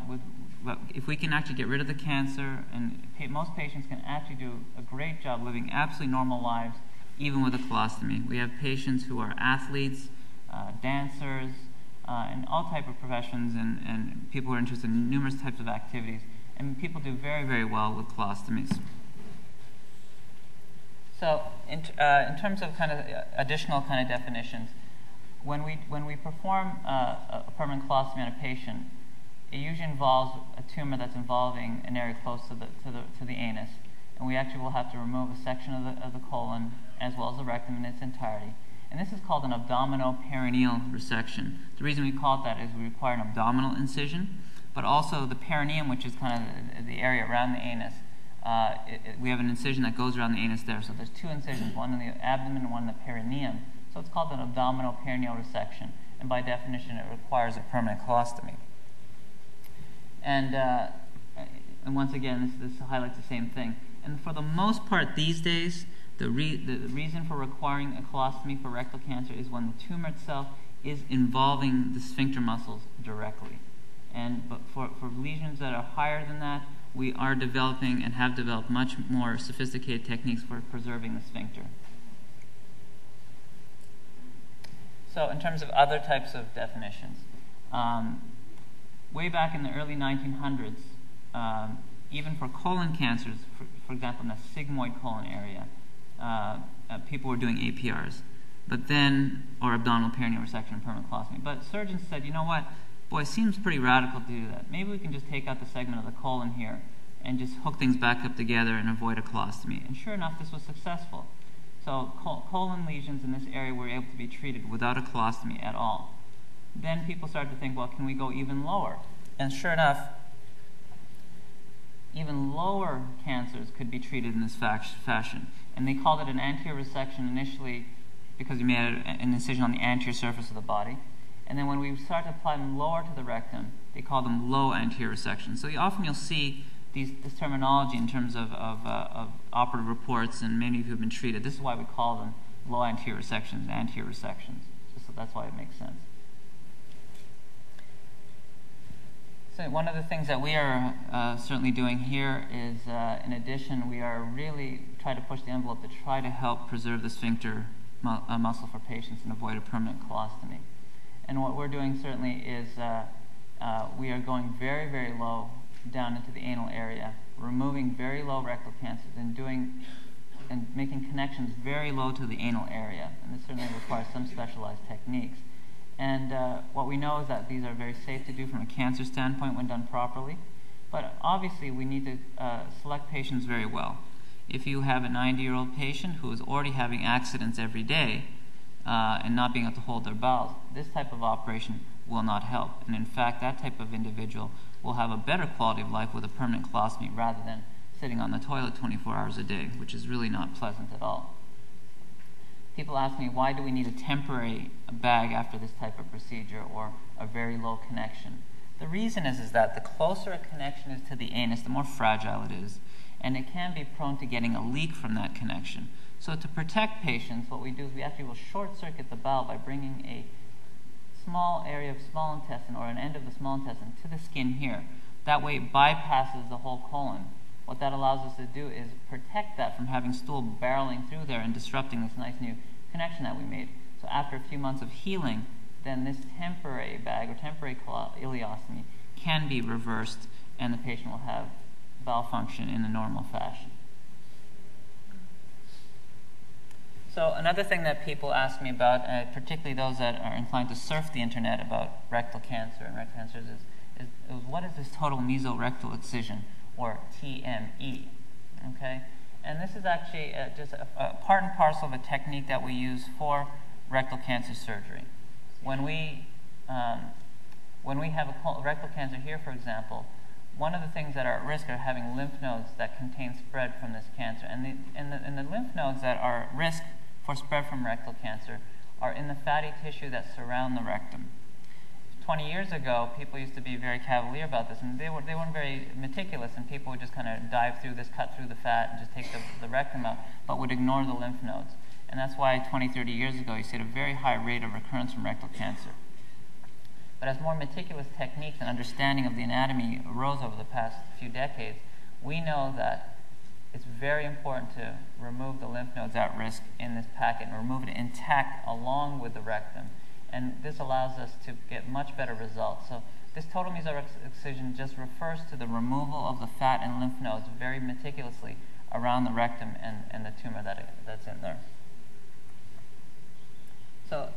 if we can actually get rid of the cancer, and most patients can actually do a great job living absolutely normal lives, even with a colostomy. We have patients who are athletes, dancers, and all type of professions, and people who are interested in numerous types of activities, and people do very, very well with colostomies. So, in terms of kind of additional kind of definitions, when we perform a permanent colostomy on a patient, it usually involves a tumor that's involving an area close to the anus, and we actually will have to remove a section of the colon as well as the rectum in its entirety. And this is called an abdominoperineal resection. The reason we call it that is we require an abdominal incision, but also the perineum, which is kind of the area around the anus. We have an incision that goes around the anus there. So there's two incisions, one in the abdomen and one in the perineum. So it's called an abdominoperineal resection. And by definition, it requires a permanent colostomy. And once again, this highlights the same thing. And for the most part these days, the reason for requiring a colostomy for rectal cancer is when the tumor itself is involving the sphincter muscles directly. But for lesions that are higher than that, we are developing and have developed much more sophisticated techniques for preserving the sphincter. So in terms of other types of definitions, way back in the early 1900s, even for colon cancers, for example, in the sigmoid colon area, people were doing APRs, or abdominal perineal resection and permanent colostomy. But surgeons said, you know what? Boy, it seems pretty radical to do that. Maybe we can just take out the segment of the colon here and just hook things back up together and avoid a colostomy. And sure enough, this was successful. So colon lesions in this area were able to be treated without a colostomy at all. Then people started to think, well, can we go even lower? And sure enough, even lower cancers could be treated in this fashion. And they called it an anterior resection initially because we made an incision on the anterior surface of the body. And then when we start to apply them lower to the rectum, they call them low anterior resections. So often you'll see this terminology in terms of operative reports, and many of you have been treated. This is why we call them low anterior resections, anterior resections. So that's why it makes sense. So one of the things that we are certainly doing here is, in addition, we are really trying to push the envelope to try to help preserve the sphincter muscle for patients and avoid a permanent colostomy. And what we're doing certainly is we are going very, very low down into the anal area, removing very low rectal cancers and making connections very low to the anal area. And this certainly requires some specialized techniques. And what we know is that these are very safe to do from a cancer standpoint when done properly. But obviously, we need to select patients very well. If you have a 90-year-old patient who is already having accidents every day and not being able to hold their bowels, this type of operation will not help. And in fact, that type of individual will have a better quality of life with a permanent colostomy rather than sitting on the toilet 24 hours a day, which is really not pleasant at all. People ask me, why do we need a temporary bag after this type of procedure or a very low connection? The reason is that the closer a connection is to the anus, the more fragile it is, and it can be prone to getting a leak from that connection. So to protect patients, what we do is we actually will short-circuit the bowel by bringing a small area of small intestine or an end of the small intestine to the skin here. That way it bypasses the whole colon. What that allows us to do is protect that from having stool barreling through there and disrupting this nice new connection that we made. So after a few months of healing, then this temporary bag or temporary ileostomy can be reversed and the patient will have bowel function in a normal fashion. So another thing that people ask me about, particularly those that are inclined to surf the internet about rectal cancer and rectal cancers, is what is this total mesorectal excision, or TME? Okay, and this is actually just a part and parcel of a technique that we use for rectal cancer surgery. When we have a rectal cancer here, for example, one of the things that are at risk are having lymph nodes that contain spread from this cancer, and the lymph nodes that are at risk for spread from rectal cancer are in the fatty tissue that surround the rectum. 20 years ago, people used to be very cavalier about this, and they weren't very meticulous, and people would just kind of dive through this, cut through the fat, and just take the rectum out, but would ignore the lymph nodes. And that's why 20, 30 years ago, you see a very high rate of recurrence from rectal cancer. But as more meticulous techniques and understanding of the anatomy arose over the past few decades, we know that it's very important to remove the lymph nodes at risk in this packet and remove it intact along with the rectum. And this allows us to get much better results. So this total mesorectal excision just refers to the removal of the fat and lymph nodes very meticulously around the rectum and the tumor that's in there. So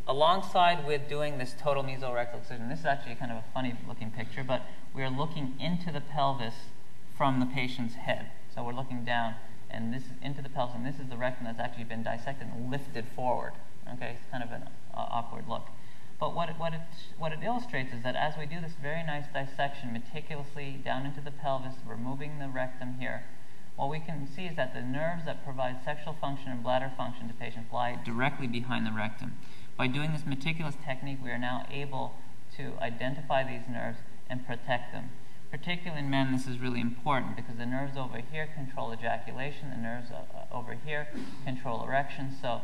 alongside with doing this total mesorectal excision, this is actually kind of a funny looking picture, but we are looking into the pelvis from the patient's head. So we're looking down, and this is into the pelvis, and this is the rectum that's actually been dissected and lifted forward. Okay, it's kind of an awkward look. But what it illustrates is that as we do this very nice dissection meticulously down into the pelvis, removing the rectum here, what we can see is that the nerves that provide sexual function and bladder function to patients lie directly behind the rectum. By doing this meticulous technique, we are now able to identify these nerves and protect them. Particularly in men, this is really important because the nerves over here control ejaculation, the nerves over here control erection. So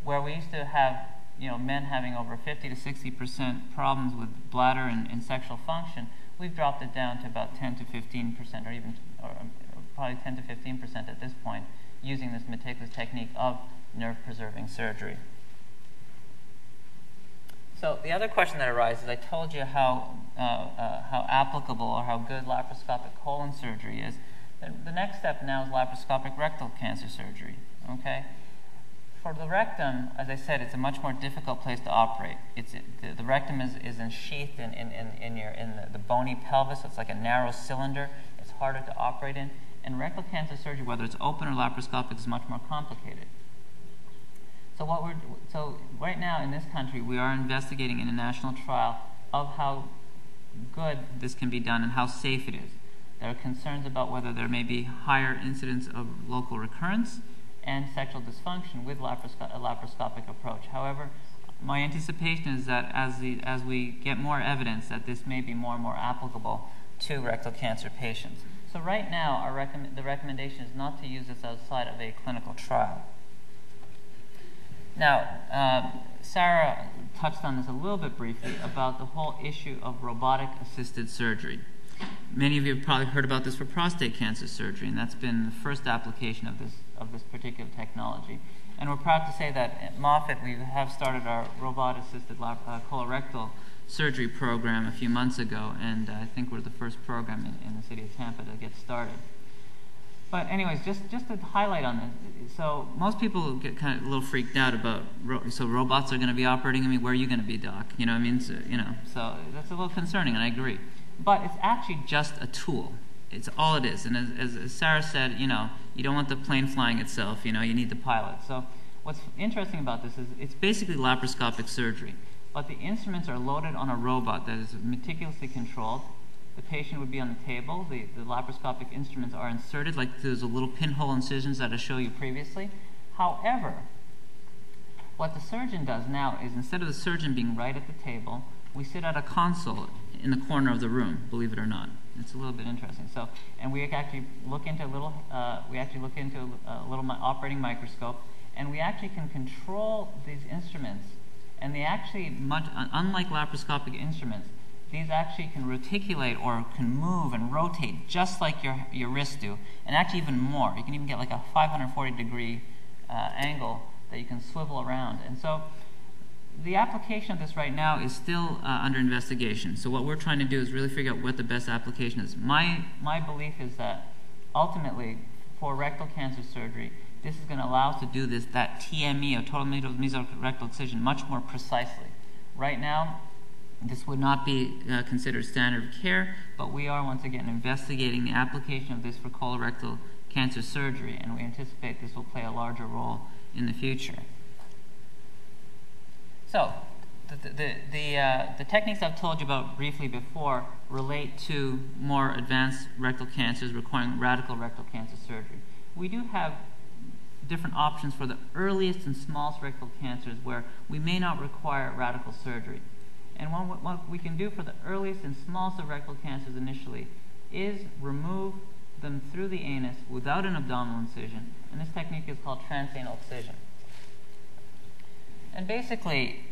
where we used to have men having over 50 to 60% problems with bladder and sexual function, we've dropped it down to about 10 to 15%, or probably 10 to 15% at this point, using this meticulous technique of nerve-preserving surgery. So the other question that arises, I told you how applicable or how good laparoscopic colon surgery is. The next step now is laparoscopic rectal cancer surgery. Okay. For the rectum, as I said, it's a much more difficult place to operate. The rectum is ensheathed in the bony pelvis. So it's like a narrow cylinder. It's harder to operate in. And rectal cancer surgery, whether it's open or laparoscopic, is much more complicated. So right now in this country, we are investigating in a national trial of how good this can be done and how safe it is. There are concerns about whether there may be higher incidence of local recurrence and sexual dysfunction with a laparoscopic approach. However, my anticipation is that as we get more evidence that this may be more and more applicable to rectal cancer patients. So right now, the recommendation is not to use this outside of a clinical trial. Now, Sarah touched on this a little bit briefly about the whole issue of robotic-assisted surgery. Many of you have probably heard about this for prostate cancer surgery, and that's been the first application of this particular technology. And we're proud to say that at Moffitt we have started our robot-assisted colorectal surgery program a few months ago, and I think we're the first program in the city of Tampa to get started. But anyways, just to highlight on this, so most people get kind of a little freaked out about, so robots are going to be operating on me, where are you going to be, doc? You know what I mean? So that's a little concerning, and I agree. But it's actually just a tool. It's all it is. And as Sarah said, you don't want the plane flying itself, you need the pilot. So what's interesting about this is it's basically laparoscopic surgery. But the instruments are loaded on a robot that is meticulously controlled. The patient would be on the table. The laparoscopic instruments are inserted, like there's a little pinhole incisions that I showed you previously. However, what the surgeon does now is instead of the surgeon being right at the table, we sit at a console in the corner of the room, believe it or not. It's a little bit interesting. So, and we actually look into a little, operating microscope, and we actually can control these instruments. And they actually, unlike laparoscopic instruments, these actually can reticulate or can move and rotate just like your wrists do, and actually even more. You can even get like a 540-degree angle that you can swivel around. And so the application of this right now is still under investigation. So what we're trying to do is really figure out what the best application is. My belief is that ultimately, for rectal cancer surgery, this is going to allow us to do that TME, or total mesorectal excision, much more precisely. Right now, this would not be considered standard of care, but we are once again investigating the application of this for colorectal cancer surgery, and we anticipate this will play a larger role in the future. So, the techniques I've told you about briefly before relate to more advanced rectal cancers requiring radical rectal cancer surgery. We do have different options for the earliest and smallest rectal cancers where we may not require radical surgery. And what we can do for the earliest and smallest of rectal cancers initially is remove them through the anus without an abdominal incision, and this technique is called transanal excision. And basically,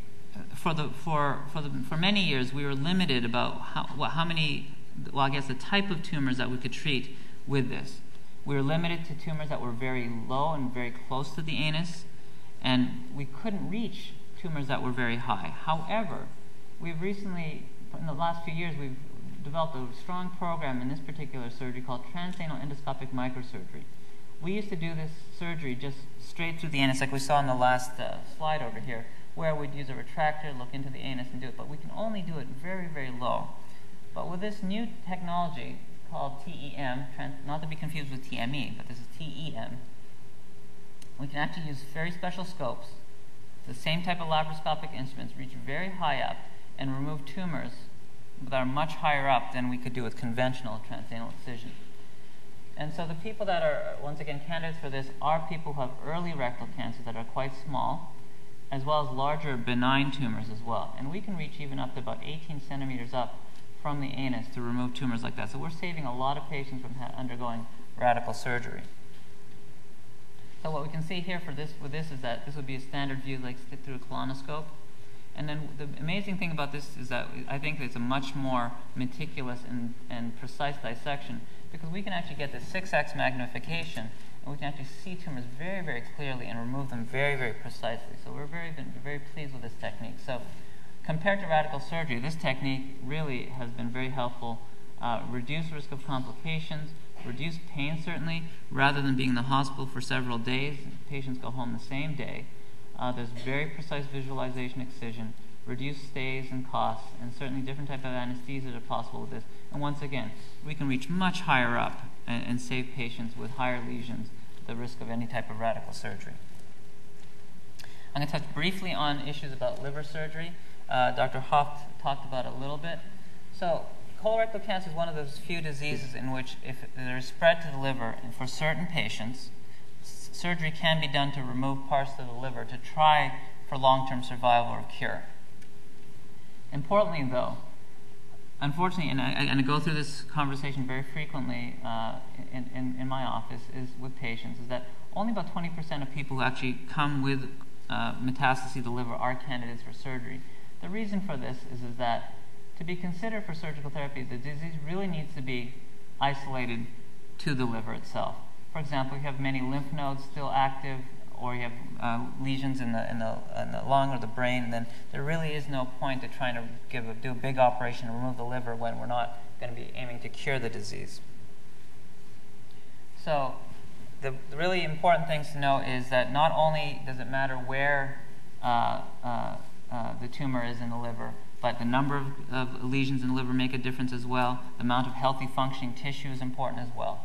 for many years, we were limited about the type of tumors that we could treat with this. We were limited to tumors that were very low and very close to the anus, and we couldn't reach tumors that were very high. However, we've recently, in the last few years, we've developed a strong program in this particular surgery called transanal endoscopic microsurgery. We used to do this surgery just straight through the anus, like we saw in the last slide over here, where we'd use a retractor, look into the anus, and do it. But we can only do it very, very low. But with this new technology called TEM, not to be confused with TME, but this is TEM, we can actually use very special scopes, the same type of laparoscopic instruments, reach very high up, and remove tumors that are much higher up than we could do with conventional transanal excision. And so the people that are, once again, candidates for this are people who have early rectal cancers that are quite small, as well as larger benign tumors as well. And we can reach even up to about 18 centimeters up from the anus to remove tumors like that. So we're saving a lot of patients from undergoing radical surgery. So what we can see here with this is that this would be a standard view, like through a colonoscope. And then the amazing thing about this is that I think it's a much more meticulous and precise dissection, because we can actually get the 6x magnification, and we can actually see tumors very, very clearly and remove them very, very precisely. So we're been very pleased with this technique. So compared to radical surgery, this technique really has been very helpful. Reduce risk of complications, reduce pain certainly, rather than being in the hospital for several days. Patients go home the same day. There's very precise visualization excision, reduced stays and costs, and certainly different type of anesthesias are possible with this. And once again, we can reach much higher up and save patients with higher lesions the risk of any type of radical surgery. I'm going to touch briefly on issues about liver surgery. Dr. Hoff talked about it a little bit. So colorectal cancer is one of those few diseases in which if there is spread to the liver, and for certain patients, surgery can be done to remove parts of the liver to try for long-term survival or cure. Importantly, though, unfortunately, and I go through this conversation very frequently in my office with patients, is that only about 20% of people who actually come with metastases to the liver are candidates for surgery. The reason for this is that to be considered for surgical therapy, the disease really needs to be isolated to the liver itself. For example, if you have many lymph nodes still active, or you have lesions in the lung or the brain, then there really is no point to trying to do a big operation and remove the liver when we're not going to be aiming to cure the disease. So the really important things to know is that not only does it matter where the tumor is in the liver, but the number of lesions in the liver make a difference as well. The amount of healthy functioning tissue is important as well.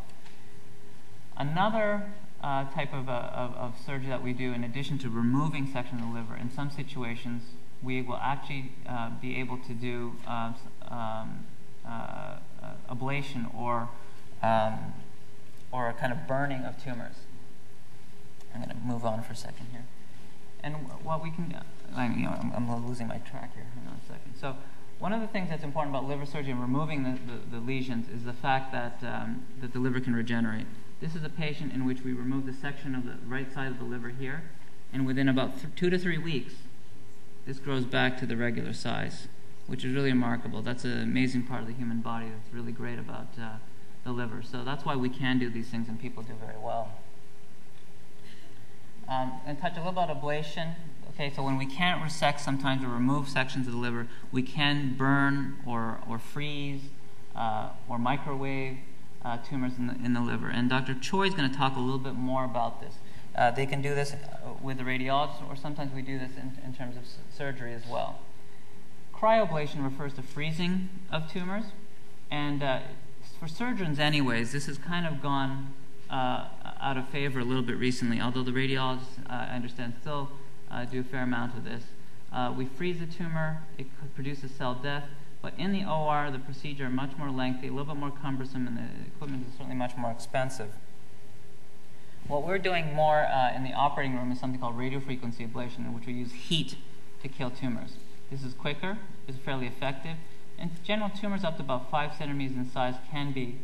Another type of surgery that we do, in addition to removing sections of the liver, in some situations we will actually be able to do ablation or a kind of burning of tumors. I'm going to move on for a second here. And what we can, I'm losing my track here. Hang on a second. So One of the things that's important about liver surgery and removing the lesions is the fact that, that the liver can regenerate. This is a patient in which we remove the section of the right side of the liver here, and within about 2 to 3 weeks, this grows back to the regular size, which is really remarkable. That's an amazing part of the human body that's really great about the liver. So that's why we can do these things, and people do very well. And touch a little about ablation. Okay, so when we can't resect sometimes or remove sections of the liver, we can burn or freeze or microwave tumors in the liver. And Dr. Choi is going to talk a little bit more about this. They can do this with the radiologist, or sometimes we do this in terms of surgery as well. Cryoablation refers to freezing of tumors, and for surgeons anyways, this has kind of gone out of favor a little bit recently, although the radiologists, I understand, still do a fair amount of this. We freeze the tumor, it produces cell death, but in the OR, the procedure is much more lengthy, a little bit more cumbersome, and the equipment is certainly much more expensive. What we're doing more in the operating room is something called radiofrequency ablation, in which we use heat to kill tumors. This is quicker, it's fairly effective, and general tumors up to about 5 centimeters in size can be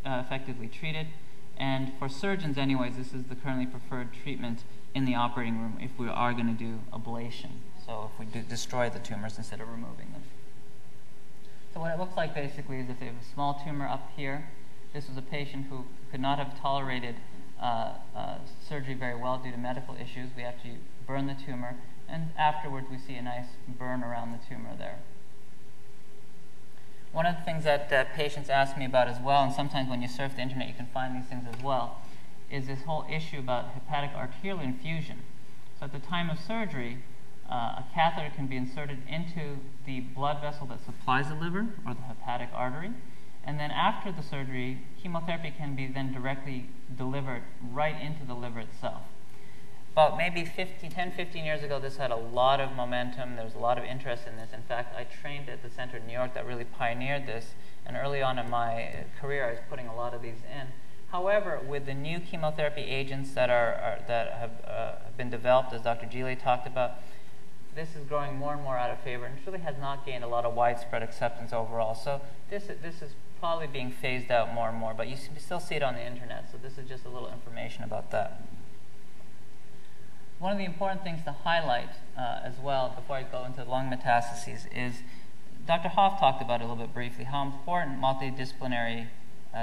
effectively treated. And for surgeons anyways, this is the currently preferred treatment in the operating room if we are going to do ablation. So if we do destroy the tumors instead of removing them. So what it looks like basically is if they have a small tumor up here, this was a patient who could not have tolerated surgery very well due to medical issues. We actually burn the tumor, and afterwards we see a nice burn around the tumor there. One of the things that patients ask me about as well, and sometimes when you surf the internet you can find these things as well, is this whole issue about hepatic arterial infusion. So at the time of surgery, a catheter can be inserted into the blood vessel that supplies the liver, or the hepatic artery, and then after the surgery, chemotherapy can be then directly delivered right into the liver itself. About maybe 10, 15 years ago, this had a lot of momentum. There was a lot of interest in this. In fact, I trained at the center in New York that really pioneered this, and early on in my career, I was putting a lot of these in. However, with the new chemotherapy agents that have been developed, as Dr. Gile talked about, this is growing more and more out of favor, and it really has not gained a lot of widespread acceptance overall. So this is probably being phased out more and more, but you still see it on the internet, so this is just a little information about that. One of the important things to highlight as well, before I go into lung metastases, is Dr. Hoff talked about it a little bit briefly, how important multidisciplinary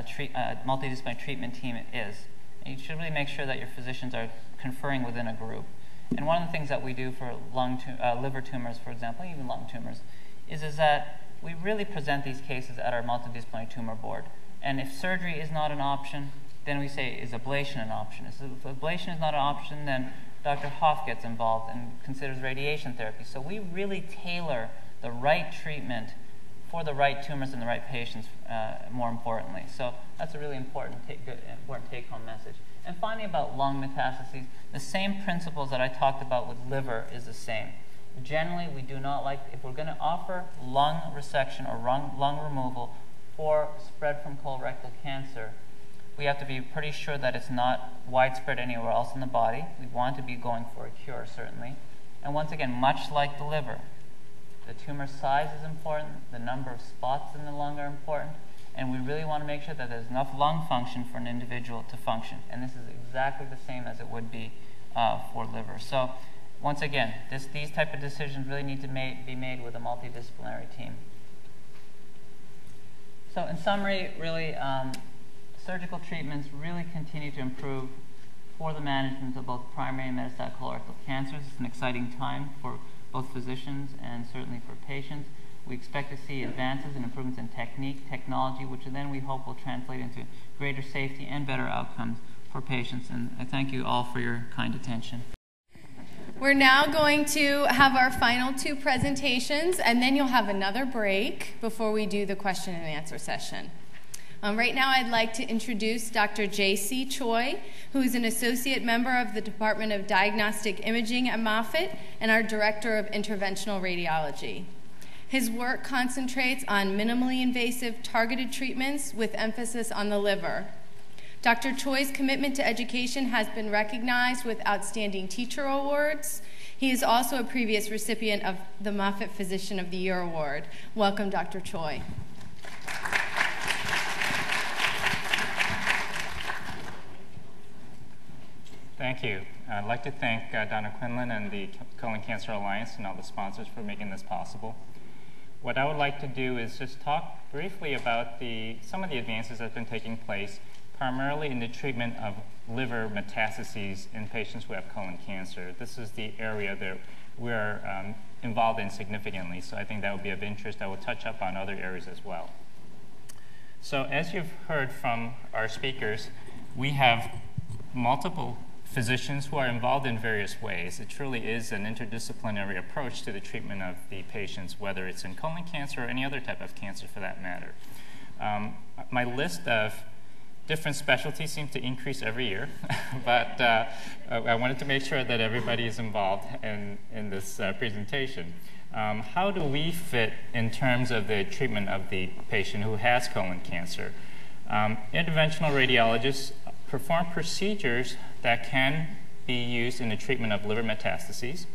treatment team is. And you should really make sure that your physicians are conferring within a group. And one of the things that we do for liver tumors, for example, even lung tumors, is that we really present these cases at our multidisciplinary tumor board. And if surgery is not an option, then we say, is ablation an option? If ablation is not an option, then Dr. Hoff gets involved and considers radiation therapy. So we really tailor the right treatment for the right tumors and the right patients, more importantly. So that's a really important take-home message. And finally, about lung metastases, the same principles that I talked about with liver is the same. Generally, we do not like, if we're going to offer lung resection or lung removal for spread from colorectal cancer, we have to be pretty sure that it's not widespread anywhere else in the body. We want to be going for a cure, certainly. And once again, much like the liver, the tumor size is important, the number of spots in the lung are important, and we really want to make sure that there's enough lung function for an individual to function. And this is exactly the same as it would be for liver. So once again, these type of decisions really need to be made with a multidisciplinary team. So in summary, really, surgical treatments really continue to improve for the management of both primary and metastatic colorectal cancers. It's an exciting time for both physicians and certainly for patients. We expect to see advances and improvements in technique, technology, which then we hope will translate into greater safety and better outcomes for patients. And I thank you all for your kind attention.
We're now going to have our final 2 presentations, and then you'll have another break before we do the question and answer session. Right now, I'd like to introduce Dr. J.C. Choi, who is an associate member of the Department of Diagnostic Imaging at Moffitt and our Director of Interventional Radiology. His work concentrates on minimally invasive targeted treatments with emphasis on the liver. Dr. Choi's commitment to education has been recognized with outstanding teacher awards. He is also a previous recipient of the Moffitt Physician of the Year Award. Welcome, Dr. Choi.
Thank you. I'd like to thank Donna Quinlan and the Colon Cancer Alliance and all the sponsors for making this possible. What I would like to do is just talk briefly about some of the advances that have been taking place, primarily in the treatment of liver metastases in patients who have colon cancer. This is the area that we're involved in significantly, so I think that would be of interest. I will touch up on other areas as well. So as you've heard from our speakers, we have multiple physicians who are involved in various ways. It truly is an interdisciplinary approach to the treatment of the patients, whether it's in colon cancer or any other type of cancer for that matter. My list of different specialties seems to increase every year, but I wanted to make sure that everybody is involved in this presentation. How do we fit in terms of the treatment of the patient who has colon cancer? Interventional radiologists perform procedures that can be used in the treatment of liver metastases,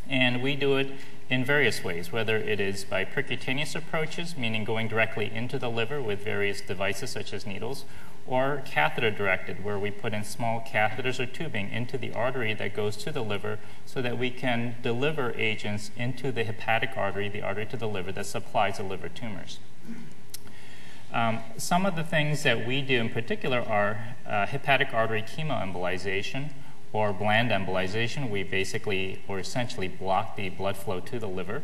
and we do it in various ways, whether it is by percutaneous approaches, meaning going directly into the liver with various devices such as needles, or catheter-directed, where we put in small catheters or tubing into the artery that goes to the liver so that we can deliver agents into the hepatic artery, the artery to the liver that supplies the liver tumors. Some of the things that we do in particular are hepatic artery chemoembolization or bland embolization. We basically or essentially block the blood flow to the liver.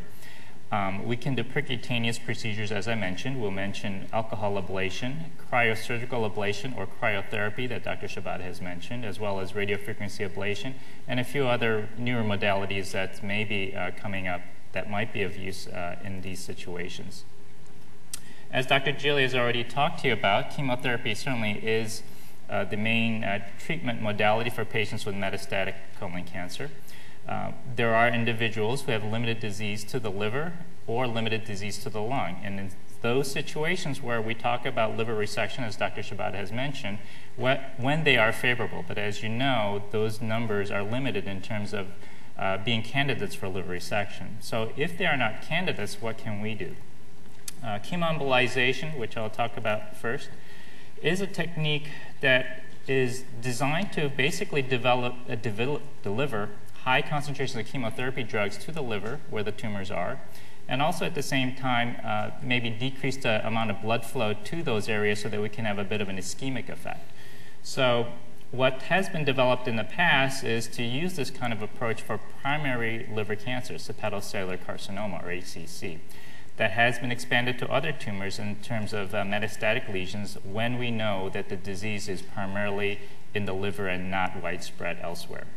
We can do percutaneous procedures, as I mentioned. We'll mention alcohol ablation, cryosurgical ablation or cryotherapy that Dr. Shabbat has mentioned, as well as radiofrequency ablation, and a few other newer modalities that may be coming up that might be of use in these situations. As Dr. Gilly has already talked to you about, chemotherapy certainly is the main treatment modality for patients with metastatic colon cancer. There are individuals who have limited disease to the liver or limited disease to the lung. And in those situations where we talk about liver resection, as Dr. Shabbat has mentioned, when they are favorable. But as you know, those numbers are limited in terms of being candidates for liver resection. So if they are not candidates, what can we do? Chemoembolization, which I'll talk about first, is a technique that is designed to basically deliver high concentrations of chemotherapy drugs to the liver where the tumors are, and also at the same time maybe decrease the amount of blood flow to those areas so that we can have a bit of an ischemic effect. So what has been developed in the past is to use this kind of approach for primary liver cancer, hepatocellular carcinoma, or HCC. That has been expanded to other tumors in terms of metastatic lesions when we know that the disease is primarily in the liver and not widespread elsewhere.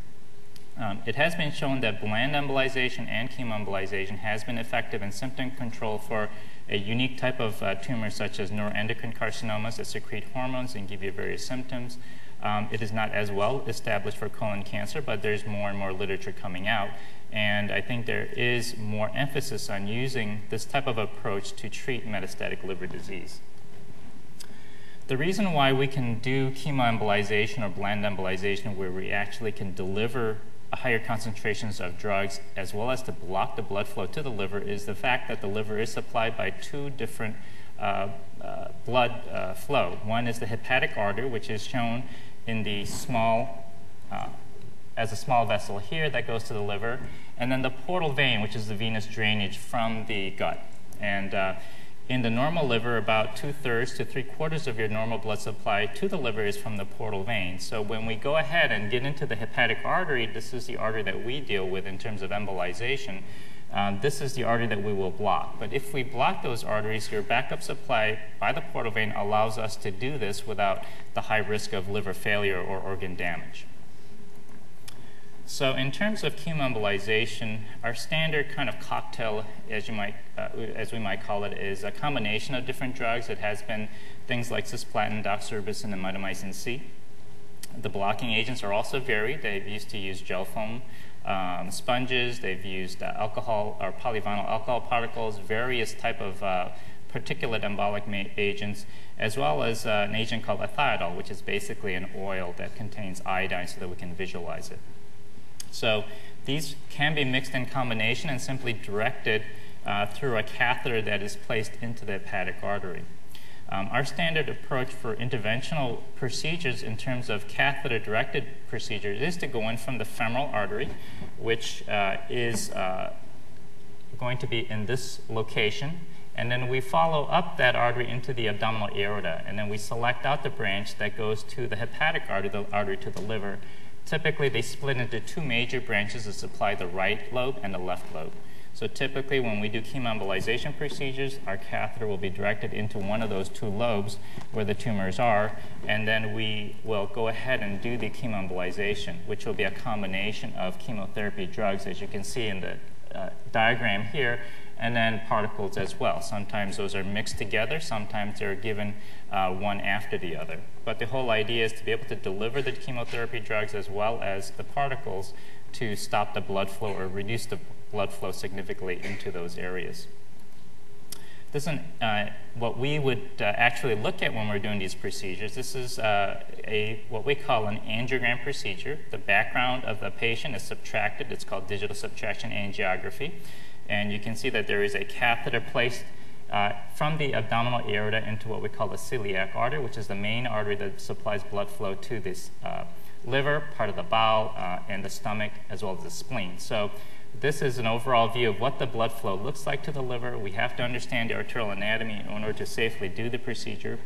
It has been shown that bland embolization and chemoembolization has been effective in symptom control for a unique type of tumor such as neuroendocrine carcinomas that secrete hormones and give you various symptoms. It is not as well established for colon cancer, but there's more and more literature coming out. And I think there is more emphasis on using this type of approach to treat metastatic liver disease. The reason why we can do chemoembolization or bland embolization, where we actually can deliver higher concentrations of drugs as well as to block the blood flow to the liver, is the fact that the liver is supplied by two different blood flow. One is the hepatic artery, which is shown in the small as a small vessel here that goes to the liver, and then the portal vein, which is the venous drainage from the gut. And in the normal liver, about 2/3 to 3/4 of your normal blood supply to the liver is from the portal vein. So when we go ahead and get into the hepatic artery, this is the artery that we deal with in terms of embolization. This is the artery that we will block. But if we block those arteries, your backup supply by the portal vein allows us to do this without the high risk of liver failure or organ damage. So in terms of chemoembolization, our standard kind of cocktail, as we might call it, is a combination of different drugs. It has been things like cisplatin, doxorubicin, and mitomycin C. The blocking agents are also varied. They've used to use gel foam sponges. They've used alcohol or polyvinyl alcohol particles, various type of particulate embolic agents, as well as an agent called ethiodol, which is basically an oil that contains iodine so that we can visualize it. So these can be mixed in combination and simply directed through a catheter that is placed into the hepatic artery. Our standard approach for interventional procedures in terms of catheter-directed procedures is to go in from the femoral artery, which is going to be in this location, and then we follow up that artery into the abdominal aorta, and then we select out the branch that goes to the hepatic artery, the artery to the liver. Typically, they split into two major branches that supply the right lobe and the left lobe. So typically, when we do chemoembolization procedures, our catheter will be directed into one of those two lobes where the tumors are, and then we will go ahead and do the chemoembolization, which will be a combination of chemotherapy drugs, as you can see in the diagram here, and then particles as well. Sometimes those are mixed together, sometimes they're given one after the other. But the whole idea is to be able to deliver the chemotherapy drugs as well as the particles to stop the blood flow or reduce the blood flow significantly into those areas. This is what we would actually look at when we're doing these procedures. This is what we call an angiogram procedure. The background of the patient is subtracted. It's called digital subtraction angiography. And you can see that there is a catheter placed from the abdominal aorta into what we call the celiac artery, which is the main artery that supplies blood flow to this liver, part of the bowel, and the stomach, as well as the spleen. So this is an overall view of what the blood flow looks like to the liver. We have to understand the arterial anatomy in order to safely do the procedure.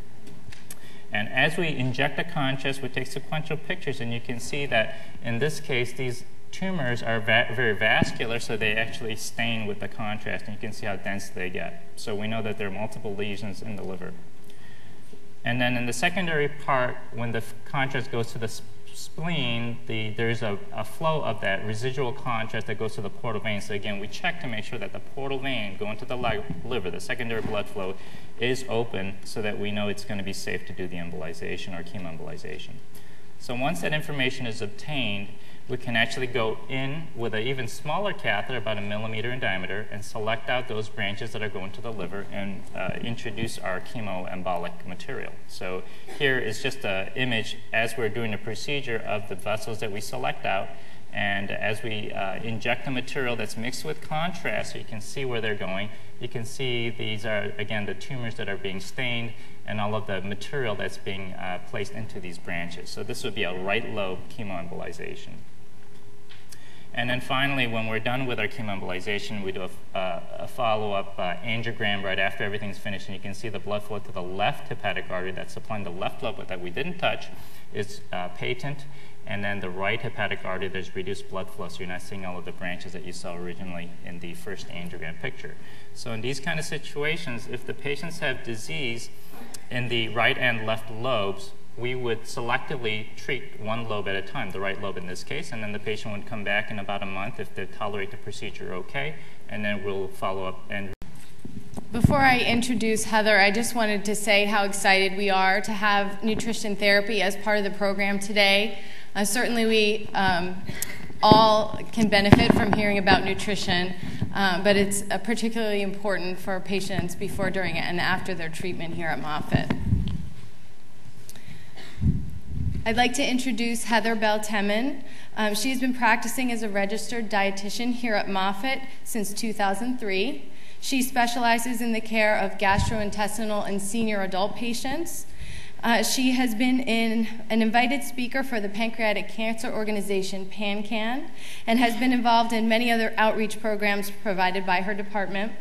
And as we inject the contrast, we take sequential pictures, and you can see that in this case, these tumors are very vascular, so they actually stain with the contrast, and you can see how dense they get. So we know that there are multiple lesions in the liver. And then in the secondary part, when the contrast goes to the spleen, there's a flow of that residual contrast that goes to the portal vein. So again, we check to make sure that the portal vein going to the liver, the secondary blood flow, is open so that we know it's going to be safe to do the embolization or chemoembolization. So once that information is obtained, we can actually go in with an even smaller catheter, about 1 millimeter in diameter, and select out those branches that are going to the liver and introduce our chemoembolic material. So here is just an image as we're doing the procedure of the vessels that we select out. And as we inject the material that's mixed with contrast, so you can see where they're going, you can see these are, again, the tumors that are being stained and all of the material that's being placed into these branches. So this would be a right lobe chemoembolization. And then finally, when we're done with our chemoembolization, we do a follow-up angiogram right after everything's finished, and you can see the blood flow to the left hepatic artery that's supplying the left lobe that we didn't touch is patent, and then the right hepatic artery, there's reduced blood flow, so you're not seeing all of the branches that you saw originally in the first angiogram picture. So in these kind of situations, if the patients have disease in the right and left lobes, we would selectively treat one lobe at a time, the right lobe in this case, and then the patient would come back in about a month if they tolerate the procedure okay, and then we'll follow up. And
before I introduce Heather, I just wanted to say how excited we are to have nutrition therapy as part of the program today. Certainly we all can benefit from hearing about nutrition, but it's particularly important for patients before, during, and after their treatment here at Moffitt. I'd like to introduce Heather Belteman. She has been practicing as a registered dietitian here at Moffitt since 2003. She specializes in the care of gastrointestinal and senior adult patients. She has been an invited speaker for the Pancreatic Cancer Organization, PanCan, and has been involved in many other outreach programs provided by her department.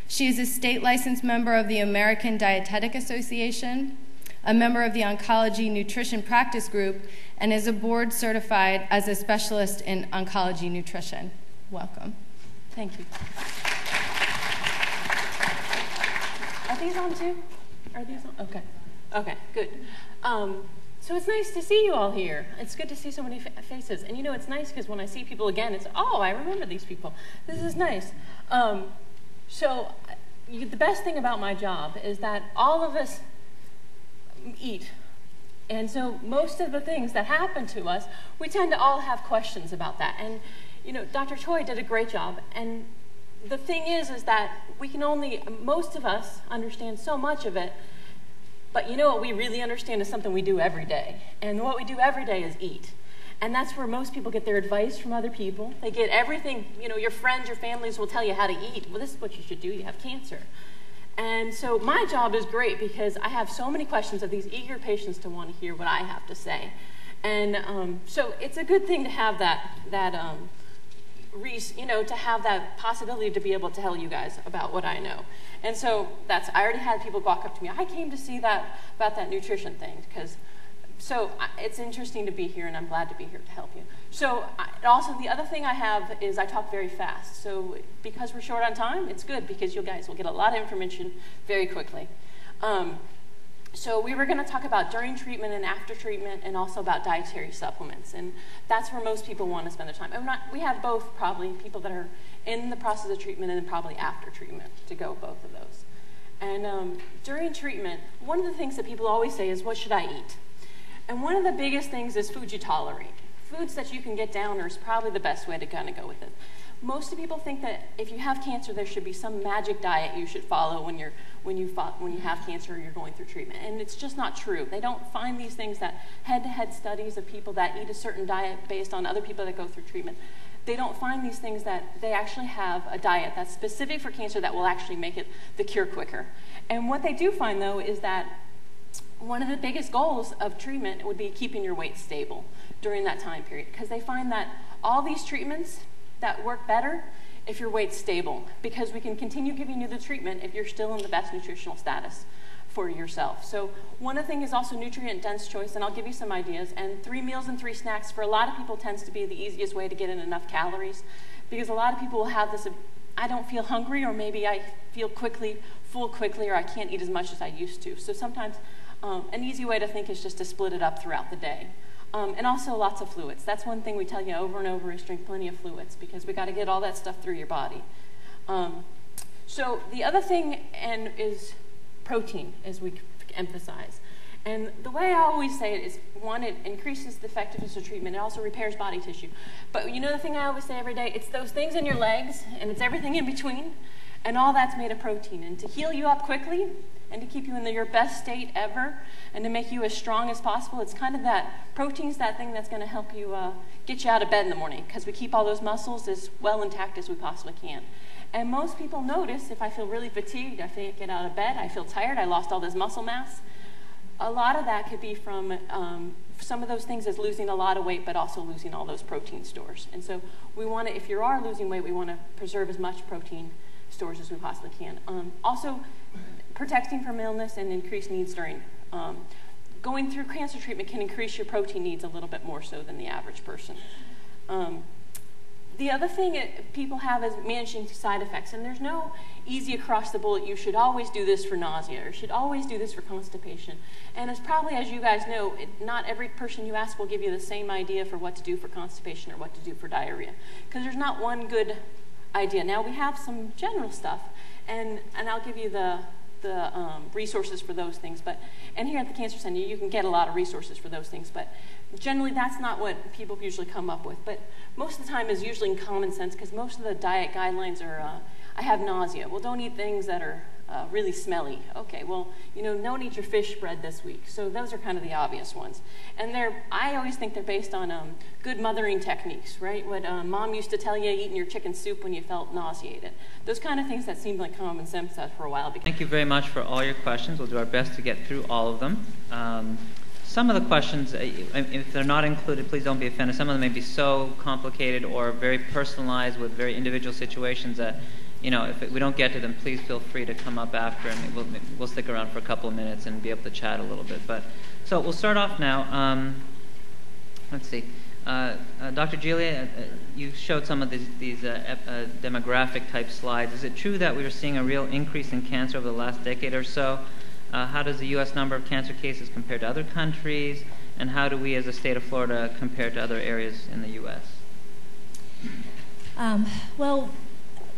She is a state licensed member of the American Dietetic Association, a member of the Oncology Nutrition Practice Group, and is a board certified as a specialist in oncology nutrition. Welcome. Thank you.
Are these on too? Are these on? Okay. Okay, good. So it's nice to see you all here. It's good to see so many faces. And you know, it's nice because when I see people again, it's, oh, I remember these people. This is nice. The best thing about my job is that all of us eat. And so most of the things that happen to us, we tend to all have questions about that. And, you know, Dr. Choi did a great job. And the thing is that we can only, most of us understand so much of it, but you know what we really understand is something we do every day. And what we do every day is eat. And that's where most people get their advice from other people. They get everything, you know, your friends, your families will tell you how to eat. Well, this is what you should do, you have cancer. And so my job is great because I have so many questions of these eager patients to want to hear what I have to say. And so it's a good thing to have to have that possibility to be able to tell you guys about what I know. And so I already had people walk up to me. I came to see about that nutrition thing so it's interesting to be here, and I'm glad to be here to help you. So also the other thing I have is I talk very fast. So because we're short on time, it's good because you guys will get a lot of information very quickly. So we were going to talk about during treatment and after treatment, and also about dietary supplements. And that's where most people want to spend their time. We have both, probably, people that are in the process of treatment and then probably after treatment to go both of those. And during treatment, one of the things that people always say is, what should I eat? And one of the biggest things is food you tolerate. Foods that you can get down is probably the best way to kind of go with it. Most people think that if you have cancer, there should be some magic diet you should follow when you have cancer or you're going through treatment. And it's just not true. They don't find these things that head-to-head studies of people that eat a certain diet based on other people that go through treatment. They don't find these things that they actually have a diet that's specific for cancer that will actually make it the cure quicker. And what they do find, though, is that one of the biggest goals of treatment would be keeping your weight stable during that time period, because they find that all these treatments that work better if your weight's stable, because we can continue giving you the treatment if you're still in the best nutritional status for yourself. So one of the things is also nutrient-dense choice, and I'll give you some ideas. And 3 meals and 3 snacks for a lot of people tends to be the easiest way to get in enough calories, because a lot of people will have this, I don't feel hungry, or maybe I feel full quickly, or I can't eat as much as I used to. So sometimes an easy way to think is just to split it up throughout the day. And also lots of fluids. That's one thing we tell you over and over is drink plenty of fluids, because we got to get all that stuff through your body. So the other thing is protein, as we emphasize. And the way I always say it is, one, it increases the effectiveness of treatment. It also repairs body tissue. But you know the thing I always say every day? It's those things in your legs, and it's everything in between, and all that's made of protein. And to heal you up quickly, and to keep you in your best state ever, and to make you as strong as possible, it's kind of that protein's that thing that's going to help you get you out of bed in the morning, because we keep all those muscles as well intact as we possibly can. And most people notice if I feel really fatigued, I can't get out of bed, I feel tired, I lost all this muscle mass. A lot of that could be from some of those things as losing a lot of weight, but also losing all those protein stores. And so we want to, if you are losing weight, we want to preserve as much protein stores as we possibly can. Also, protecting from illness and increased needs during going through cancer treatment can increase your protein needs a little bit more so than the average person. The other thing people have is managing side effects, and there's no easy across the bullet, you should always do this for nausea, or should always do this for constipation. And it's probably, as you guys know, not every person you ask will give you the same idea for what to do for constipation or what to do for diarrhea, because there's not one good idea. Now we have some general stuff, and I'll give you the resources for those things, and here at the Cancer Center you can get a lot of resources for those things, but generally that's not what people usually come up with. But most of the time is usually in common sense, because most of the diet guidelines are, I have nausea, well, don't eat things that are really smelly. Okay, well, don't eat your fish bread this week. So those are kind of the obvious ones. And I always think they're based on good mothering techniques, right? What mom used to tell you, eating your chicken soup when you felt nauseated. Those kind of things that seemed like common sense for a while.
Thank you very much for all your questions. We'll do our best to get through all of them. Some of the questions, if they're not included, please don't be offended. Some of them may be so complicated or very personalized with very individual situations that, if we don't get to them, please feel free to come up after, and we'll stick around for a couple of minutes and be able to chat a little bit. So we'll start off now. Let's see. Dr. Giglia, you showed some of these demographic type slides. Is it true that we are seeing a real increase in cancer over the last decade or so? How does the U.S. number of cancer cases compare to other countries? And how do we as a state of Florida compare to other areas in the U.S.?
Well,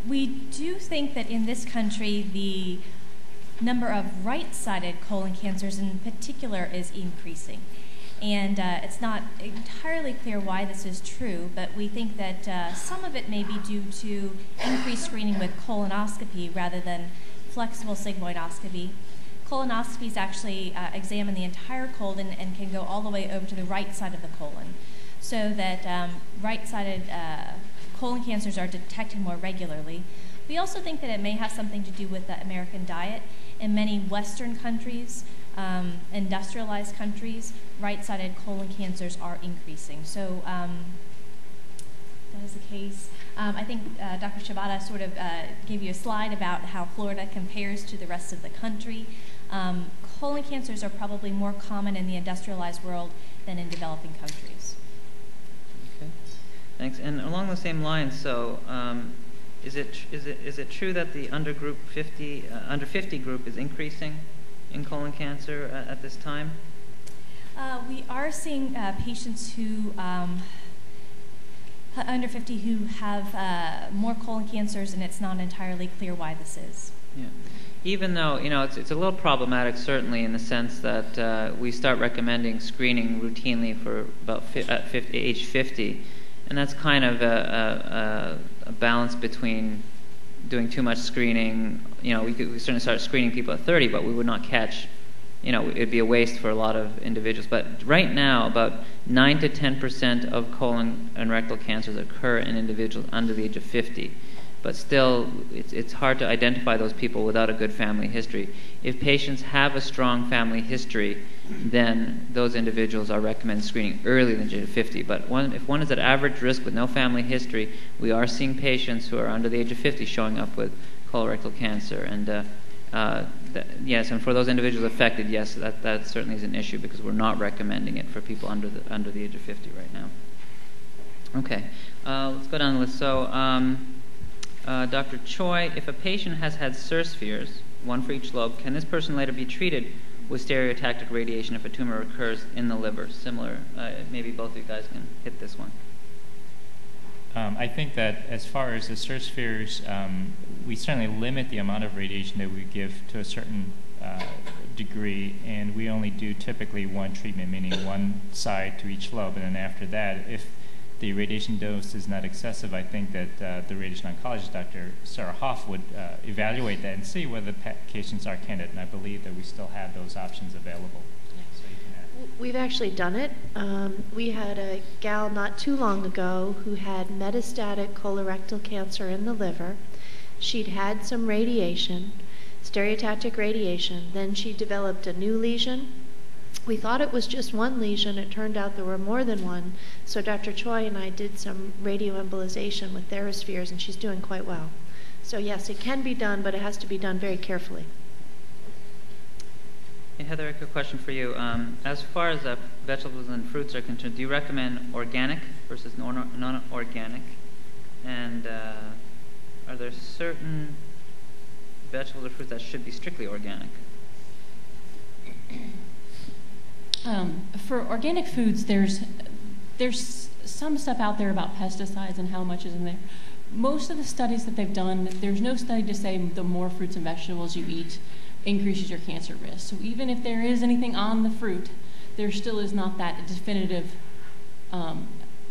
we do think that in this country the number of right-sided colon cancers in particular is increasing. And it's not entirely clear why this is true, but we think that some of it may be due to increased screening with colonoscopy rather than flexible sigmoidoscopy. Colonoscopies actually examine the entire colon and can go all the way over to the right side of the colon. so that right-sided colon cancers are detected more regularly. We also think that it may have something to do with the American diet. In many Western countries, industrialized countries, right-sided colon cancers are increasing. So that is the case. I think Dr. Shibata sort of gave you a slide about how Florida compares to the rest of the country. Colon cancers are probably more common in the industrialized world than in developing countries.
Okay, thanks. And along the same lines, so is it true that the under 50 group is increasing in colon cancer at this time?
We are seeing patients who under 50 who have more colon cancers, and it's not entirely clear why this is.
Yeah. Even though, it's a little problematic, certainly, in the sense that we start recommending screening routinely for about age 50, and that's kind of a balance between doing too much screening. We certainly start screening people at 30, but we would not catch, it'd be a waste for a lot of individuals. But right now, about 9 to 10% of colon and rectal cancers occur in individuals under the age of 50. But still, it's hard to identify those people without a good family history. If patients have a strong family history, then those individuals are recommended screening earlier than the age of 50. But if one is at average risk with no family history, we are seeing patients who are under the age of 50 showing up with colorectal cancer. And yes, and for those individuals affected, yes, that certainly is an issue because we're not recommending it for people under the age of 50 right now. Okay, let's go down the list. So, Dr. Choi, if a patient has had SIR spheres, one for each lobe, can this person later be treated with stereotactic radiation if a tumor occurs in the liver? Similar, maybe both of you guys can hit this one.
I think that as far as the SIR spheres, we certainly limit the amount of radiation that we give to a certain degree, and we only do typically one treatment, meaning one side to each lobe, and then after that, if the radiation dose is not excessive, I think that the radiation oncologist, Dr. Sarah Hoff, would evaluate that and see whether the patients are candidate, and I believe that we still have those options available. So you can add.
We've actually done it. We had a gal not too long ago who had metastatic colorectal cancer in the liver. She'd had some radiation, stereotactic radiation. Then she developed a new lesion. We thought it was just one lesion. It turned out there were more than one. So Dr. Choi and I did some radioembolization with TheraSpheres, and she's doing quite well. So yes, it can be done, but it has to be done very carefully.
Hey, Heather, a quick question for you. As far as vegetables and fruits are concerned, do you recommend organic versus non-organic? And are there certain vegetables or fruits that should be strictly organic?
For organic foods, there's some stuff out there about pesticides and how much is in there. Most of the studies that they've done, there's no study to say the more fruits and vegetables you eat increases your cancer risk. So even if there is anything on the fruit, there still is not that definitive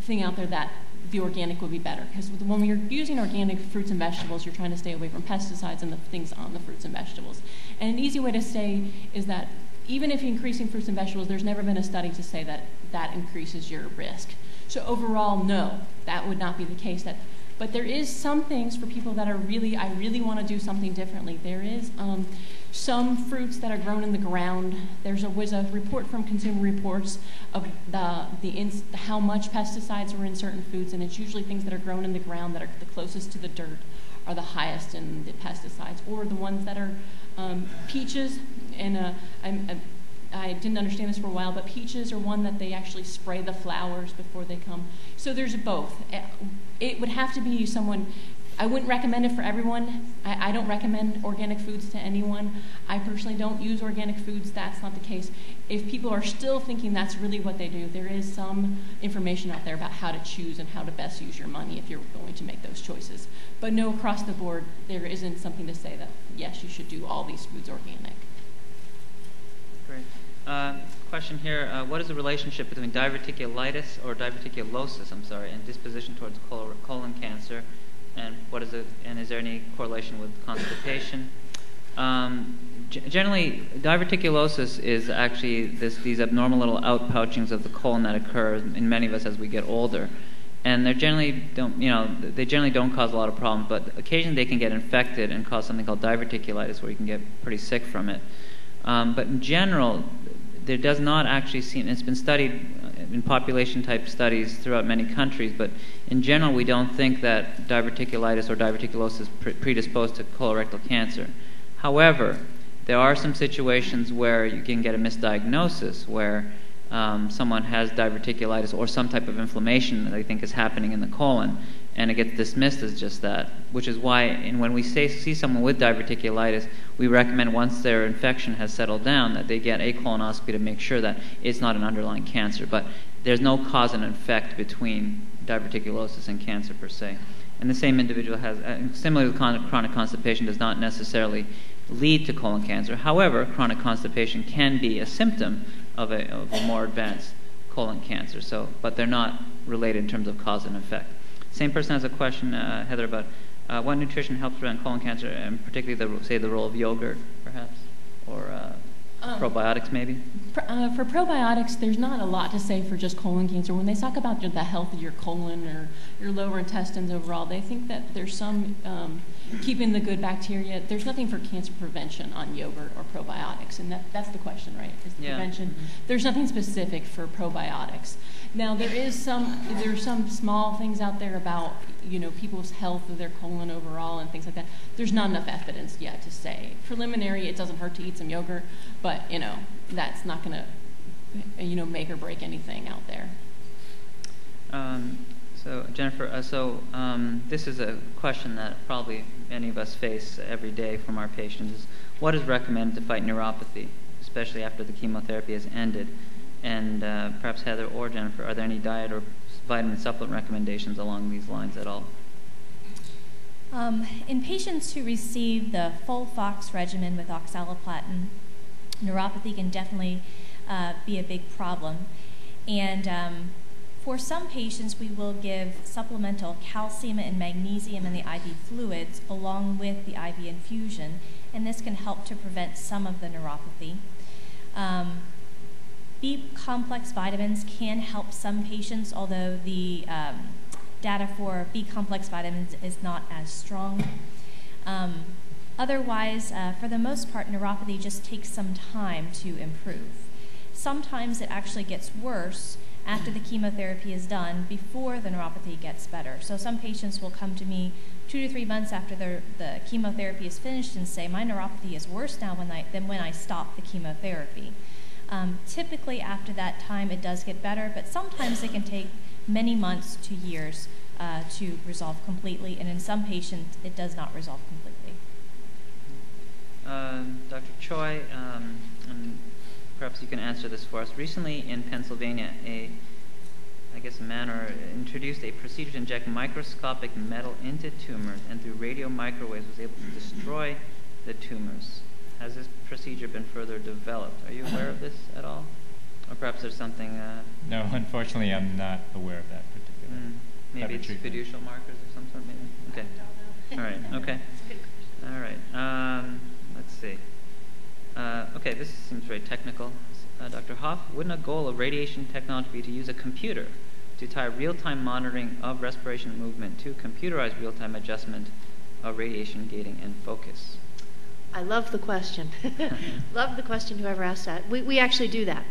thing out there that the organic would be better. Because when you're using organic fruits and vegetables, you're trying to stay away from pesticides and the things on the fruits and vegetables. And an easy way to say is that even if you're increasing fruits and vegetables, there's never been a study to say that that increases your risk. So overall, no, that would not be the case. But there is some things for people that are I really want to do something differently. There is some fruits that are grown in the ground. There was a report from Consumer Reports of how much pesticides were in certain foods, and it's usually things that are grown in the ground that are the closest to the dirt are the highest in the pesticides, or the ones that are peaches. And I didn't understand this for a while, but peaches are one that they actually spray the flowers before they come. So there's both. It would have to be someone. I wouldn't recommend it for everyone. I don't recommend organic foods to anyone. I personally don't use organic foods. That's not the case. If people are still thinking that's really what they do, there is some information out there about how to choose and how to best use your money if you're going to make those choices. But no, across the board, there isn't something to say that, yes, you should do all these foods organic.
Great. Question here, what is the relationship between diverticulitis or diverticulosis, and disposition towards colon cancer, and is there any correlation with constipation? generally, diverticulosis is actually these abnormal little outpouchings of the colon that occur in many of us as we get older. And they generally don't cause a lot of problems, but occasionally they can get infected and cause something called diverticulitis, where you can get pretty sick from it. But in general, there does not actually seem, it's been studied in population-type studies throughout many countries, but in general, we don't think that diverticulitis or diverticulosis is predisposed to colorectal cancer. However, there are some situations where you can get a misdiagnosis, where someone has diverticulitis or some type of inflammation that they think is happening in the colon, and it gets dismissed as just that, which is why when we see someone with diverticulitis, we recommend once their infection has settled down that they get a colonoscopy to make sure that it's not an underlying cancer. But there's no cause and effect between diverticulosis and cancer per se. And the same individual has, similarly with chronic constipation, does not necessarily lead to colon cancer. However, chronic constipation can be a symptom of a more advanced colon cancer. But they're not related in terms of cause and effect. Same person has a question, Heather, about what nutrition helps prevent colon cancer, and particularly the role of yogurt, perhaps, or probiotics, maybe.
For probiotics, there's not a lot to say for just colon cancer. When they talk about the health of your colon or your lower intestines overall, they think that there's some keeping the good bacteria. There's nothing for cancer prevention on yogurt or probiotics, and that's the question, right? Is the prevention. Mm-hmm. There's nothing specific for probiotics. Now there's some small things out there about people's health of their colon overall and things like that. There's not enough evidence yet to say. Preliminary, it doesn't hurt to eat some yogurt, but that's not going to make or break anything out there.
So Jennifer, this is a question that probably many of us face every day from our patients. Is what is recommended to fight neuropathy, especially after the chemotherapy has ended? And perhaps Heather or Jennifer, are there any diet or vitamin supplement recommendations along these lines at all?
In patients who receive the full FOX regimen with oxaliplatin, neuropathy can definitely be a big problem. And for some patients, we will give supplemental calcium and magnesium in the IV fluids along with the IV infusion, and this can help to prevent some of the neuropathy. B-complex vitamins can help some patients, although the data for B-complex vitamins is not as strong. Otherwise, for the most part, neuropathy just takes some time to improve. Sometimes it actually gets worse after the chemotherapy is done before the neuropathy gets better. So some patients will come to me 2 to 3 months after the chemotherapy is finished and say, my neuropathy is worse now than when I stopped the chemotherapy. Typically after that time it does get better, but sometimes it can take many months to years to resolve completely, and in some patients it does not resolve completely.
Dr. Choi, and perhaps you can answer this for us. Recently in Pennsylvania, a man introduced a procedure to inject microscopic metal into tumors, and through radio microwaves was able to destroy the tumors. Has this procedure been further developed? Are you aware of this at all? Or perhaps there's something...
No, unfortunately, I'm not aware of that particular
maybe it's fiducial markers of some sort, maybe? Okay. All right, okay. All right, let's see. Okay, this seems very technical. Dr. Hoff, wouldn't a goal of radiation technology be to use a computer to tie real-time monitoring of respiration and movement to computerized real-time adjustment of radiation gating and focus?
I love the question. Love the question, whoever asked that. We actually do that.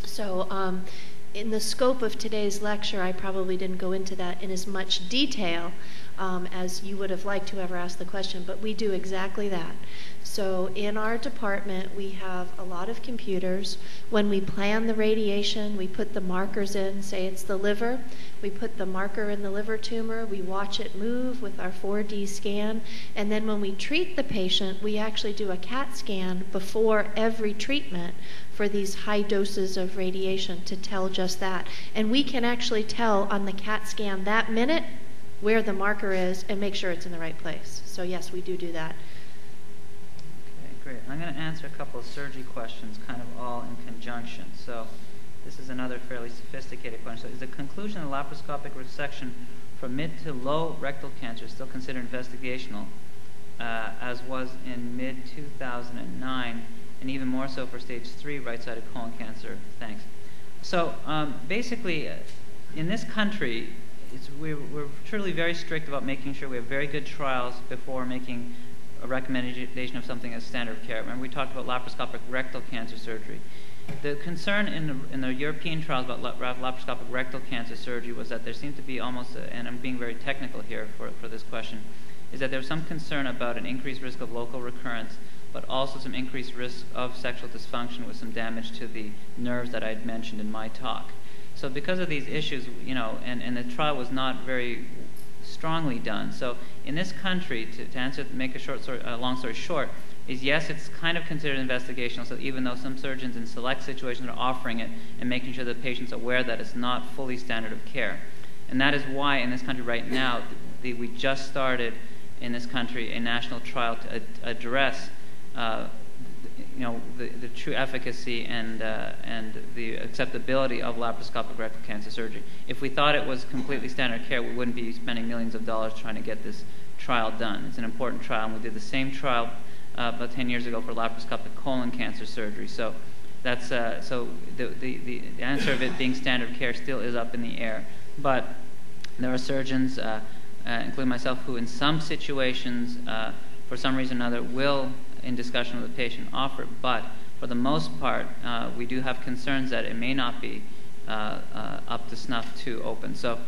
So in the scope of today's lecture, I probably didn't go into that in as much detail as you would have liked whoever asked the question, but we do exactly that. So in our department, we have a lot of computers. When we plan the radiation, we put the markers in, say it's the liver. We put the marker in the liver tumor, we watch it move with our 4D scan, and then when we treat the patient, we actually do a CAT scan before every treatment for these high doses of radiation to tell just that. And we can actually tell on the CAT scan that minute where the marker is and make sure it's in the right place. So yes, we do that.
Okay, great. I'm going to answer a couple of surgery questions kind of all in conjunction. So this is another fairly sophisticated question. So is the conclusion of laparoscopic resection for mid to low rectal cancer still considered investigational? as was in mid-2009, and even more so for stage 3 right-sided colon cancer. Thanks. So basically, in this country, we're truly very strict about making sure we have very good trials before making a recommendation of something as standard of care. Remember, we talked about laparoscopic rectal cancer surgery. The concern in the European trials about laparoscopic rectal cancer surgery was that there seemed to be almost, and I'm being very technical here for this question, is that there was some concern about an increased risk of local recurrence, but also some increased risk of sexual dysfunction with some damage to the nerves that I had mentioned in my talk. So because of these issues, and the trial was not very strongly done. So in this country, to make a long story short, is yes, it's kind of considered investigational, so even though some surgeons in select situations are offering it and making sure the patient's aware that it's not fully standard of care. And that is why in this country right now, we just started in this country a national trial to address the true efficacy and the acceptability of laparoscopic rectal cancer surgery. If we thought it was completely standard care, we wouldn't be spending millions of dollars trying to get this trial done. It's an important trial, and we did the same trial about 10 years ago for laparoscopic colon cancer surgery. So that's so the answer of it being standard care still is up in the air. But there are surgeons, including myself, who in some situations, for some reason or another, will, in discussion with the patient, offer it. But for the most part, we do have concerns that it may not be up to snuff to open. So,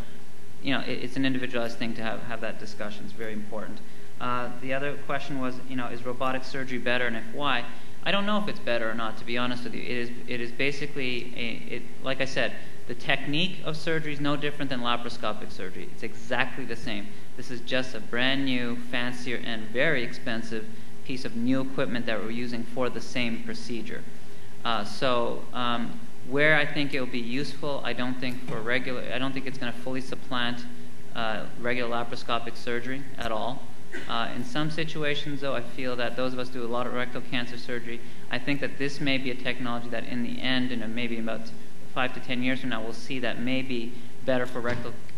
it's an individualized thing to have that discussion. It's very important. The other question was, is robotic surgery better, and if why? I don't know if it's better or not, to be honest with you. It is basically, like I said, the technique of surgery is no different than laparoscopic surgery. It's exactly the same. This is just a brand new, fancier, and very expensive piece of new equipment that we're using for the same procedure. Where I think it will be useful, I don't think it's going to fully supplant regular laparoscopic surgery at all. In some situations, though, I feel that those of us who do a lot of rectal cancer surgery, I think that this may be a technology that in the end, and maybe about 5 to 10 years from now, we'll see that may be better for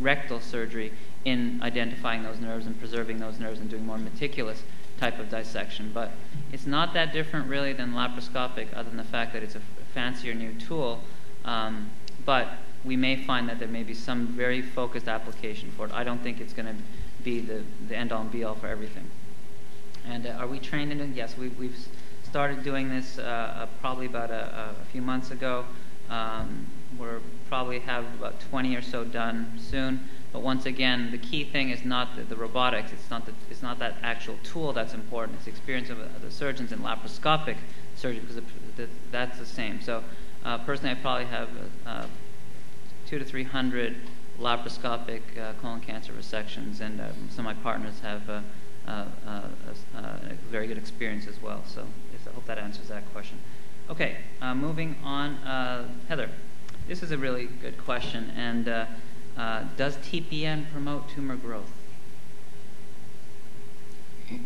rectal surgery in identifying those nerves and preserving those nerves and doing more meticulous type of dissection. But it's not that different really than laparoscopic, other than the fact that it's a fancier new tool. But we may find that there may be some very focused application for it. I don't think it's going to be the end-all and be-all for everything. And are we trained in it? Yes, we've started doing this probably about a few months ago. We'll probably have about 20 or so done soon. But once again, the key thing is not the robotics. It's not that actual tool that's important. It's the experience of the surgeons in laparoscopic surgery, because that's the same. So personally, I probably have 200 to 300 laparoscopic colon cancer resections, and some of my partners have a very good experience as well. So I hope that answers that question. Okay, moving on. Heather, this is a really good question. And does TPN promote tumor growth?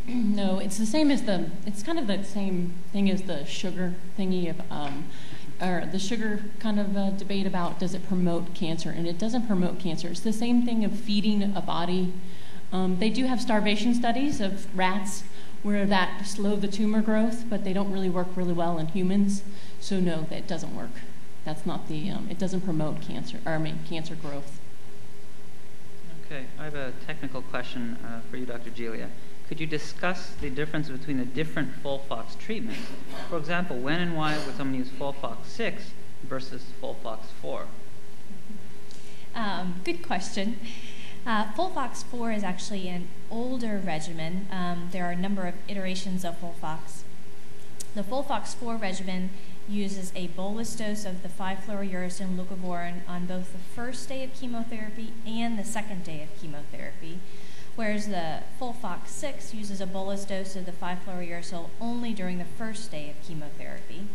No, it's the same as it's kind of the same thing as the sugar thingy or the sugar kind of debate about does it promote cancer, and it doesn't promote cancer. It's the same thing of feeding a body. They do have starvation studies of rats where that slowed the tumor growth, but they don't really work really well in humans. So no, that doesn't work. That's not it doesn't promote cancer growth.
Okay, I have a technical question for you, Dr. Gelia. Could you discuss the difference between the different FOLFOX treatments? For example, when and why would someone use FOLFOX 6 versus FOLFOX 4?
Good question. FOLFOX 4 is actually an older regimen. There are a number of iterations of FOLFOX. The FOLFOX 4 regimen uses a bolus dose of the 5-fluorouracil leucovorin on both the first day of chemotherapy and the second day of chemotherapy, whereas the FOLFOX 6 uses a bolus dose of the 5-fluorouracil only during the first day of chemotherapy.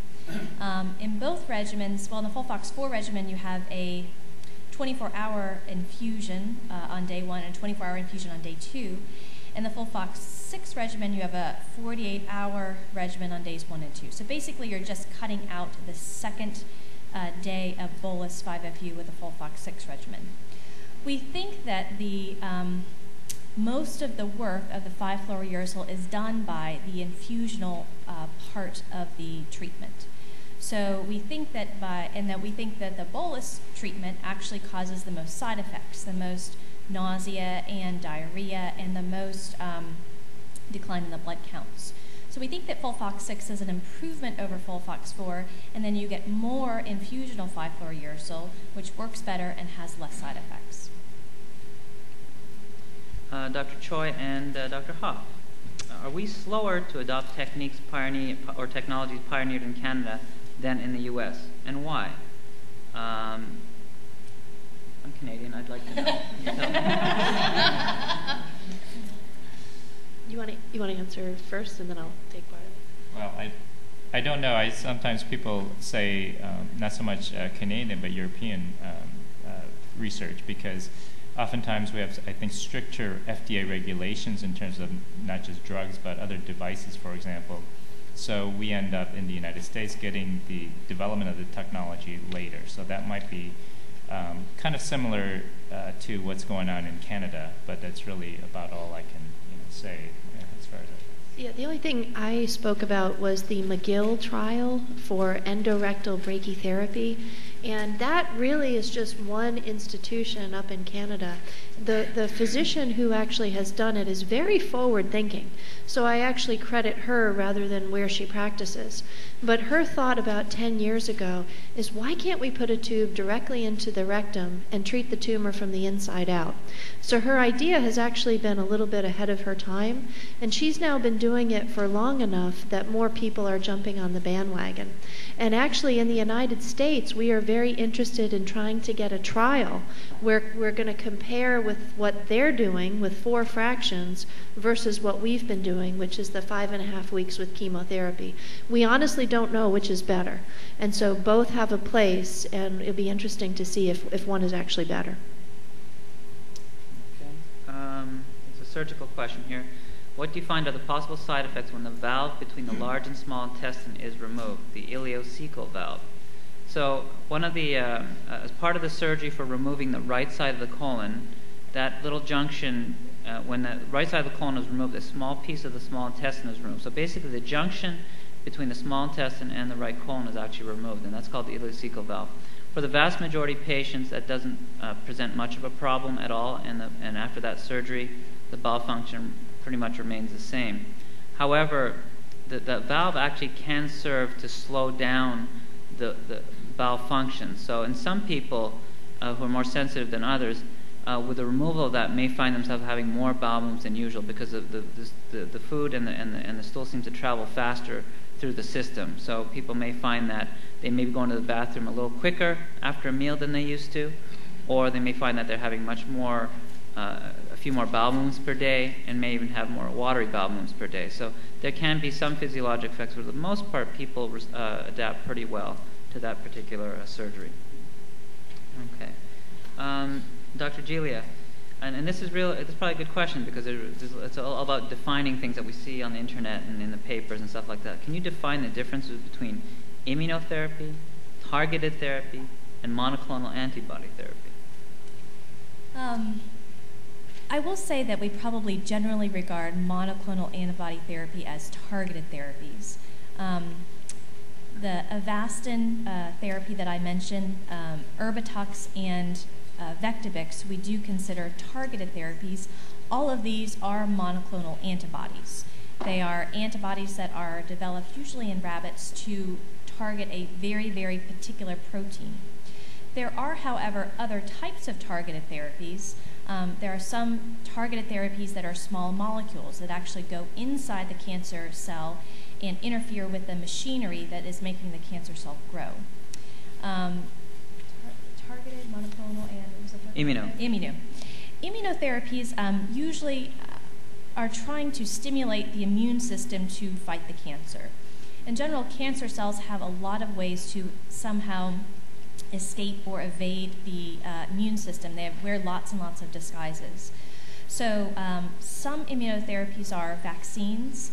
In both regimens, well, in the FOLFOX 4 regimen, you have a 24-hour infusion on day 1 and a 24-hour infusion on day 2. In the FOLFOX 6 regimen, you have a 48-hour regimen on days 1 and 2. So basically, you're just cutting out the second day of bolus 5-FU with the FOLFOX 6 regimen. We think that the most of the work of the 5-fluorouracil is done by the infusional part of the treatment. So we think that we think that the bolus treatment actually causes the most side effects, the most nausea and diarrhea, and the most decline in the blood counts. So we think that FOLFOX6 is an improvement over FOLFOX4, and then you get more infusional 5-fluorouracil, which works better and has less side effects.
Dr. Choi and Dr. Hoff, are we slower to adopt techniques or technologies pioneered in Canada than in the U.S., and why? I'm Canadian. I'd like to know.
You want to answer first, and then I'll take part of it.
Well, I don't know. Sometimes people say not so much Canadian, but European research, because oftentimes we have, I think, stricter FDA regulations in terms of not just drugs, but other devices, for example. So we end up in the United States getting the development of the technology later. So that might be kind of similar to what's going on in Canada, but that's really about all I can say as far as that.
Yeah, the only thing I spoke about was the McGill trial for endorectal brachytherapy, and that really is just one institution up in Canada. The physician who actually has done it is very forward-thinking, so I actually credit her rather than where she practices. But her thought about 10 years ago is, why can't we put a tube directly into the rectum and treat the tumor from the inside out? So her idea has actually been a little bit ahead of her time, and she's now been doing it for long enough that more people are jumping on the bandwagon. And actually in the United States, we are very interested in trying to get a trial where we're going to compare with what they're doing with 4 fractions versus what we've been doing, which is the 5.5 weeks with chemotherapy. We honestly don't know which is better. And so both have a place, and it'll be interesting to see if one is actually better.
Okay. It's a surgical question here. What do you find are the possible side effects when the valve between the large and small intestine is removed, the ileocecal valve? So one of the, as part of the surgery for removing the right side of the colon, that little junction, when the right side of the colon is removed, a small piece of the small intestine is removed. So basically the junction between the small intestine and the right colon is actually removed, and that's called the ileocecal valve. For the vast majority of patients, that doesn't present much of a problem at all, and after that surgery, the bowel function pretty much remains the same. However, the valve actually can serve to slow down the bowel function. So in some people who are more sensitive than others, with the removal of that, may find themselves having more bowel movements than usual because of the food and the stool seems to travel faster through the system. So people may find that they may be going to the bathroom a little quicker after a meal than they used to, or they may find that they're having much more, a few more bowel movements per day, and may even have more watery bowel movements per day. So there can be some physiologic effects, but for the most part, people adapt pretty well to that particular surgery. Okay. Dr. Gelia, and this is probably a good question because it's all about defining things that we see on the internet and in the papers and stuff like that. Can you define the differences between immunotherapy, targeted therapy, and monoclonal antibody therapy?
I will say that we probably generally regard monoclonal antibody therapy as targeted therapies. The Avastin therapy that I mentioned, Erbitux and Vectibix, we do consider targeted therapies. All of these are monoclonal antibodies. They are antibodies that are developed usually in rabbits to target a very, very particular protein. There are, however, other types of targeted therapies. There are some targeted therapies that are small molecules that actually go inside the cancer cell and interfere with the machinery that is making the cancer cell grow. Targeted, monoclonal, and what was the third? Immuno. Immunotherapies usually are trying to stimulate the immune system to fight the cancer. In general, cancer cells have a lot of ways to somehow escape or evade the immune system. They wear lots and lots of disguises. So some immunotherapies are vaccines,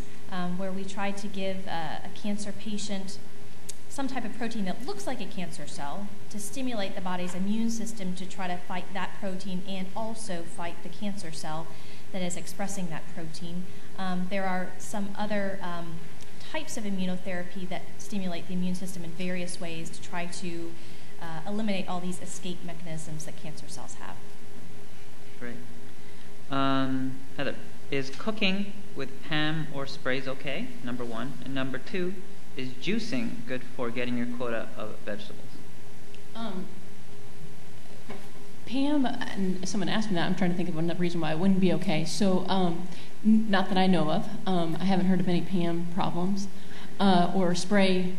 where we try to give a cancer patient some type of protein that looks like a cancer cell to stimulate the body's immune system to try to fight that protein and also fight the cancer cell. that is expressing that protein. There are some other types of immunotherapy that stimulate the immune system in various ways to try to eliminate all these escape mechanisms that cancer cells have.
Great. Heather, is cooking with PAM or sprays okay? Number one. And number two, is juicing good for getting your quota of vegetables?
PAM, and someone asked me that, I'm trying to think of another reason why it wouldn't be okay. So, not that I know of. I haven't heard of any PAM problems or spray,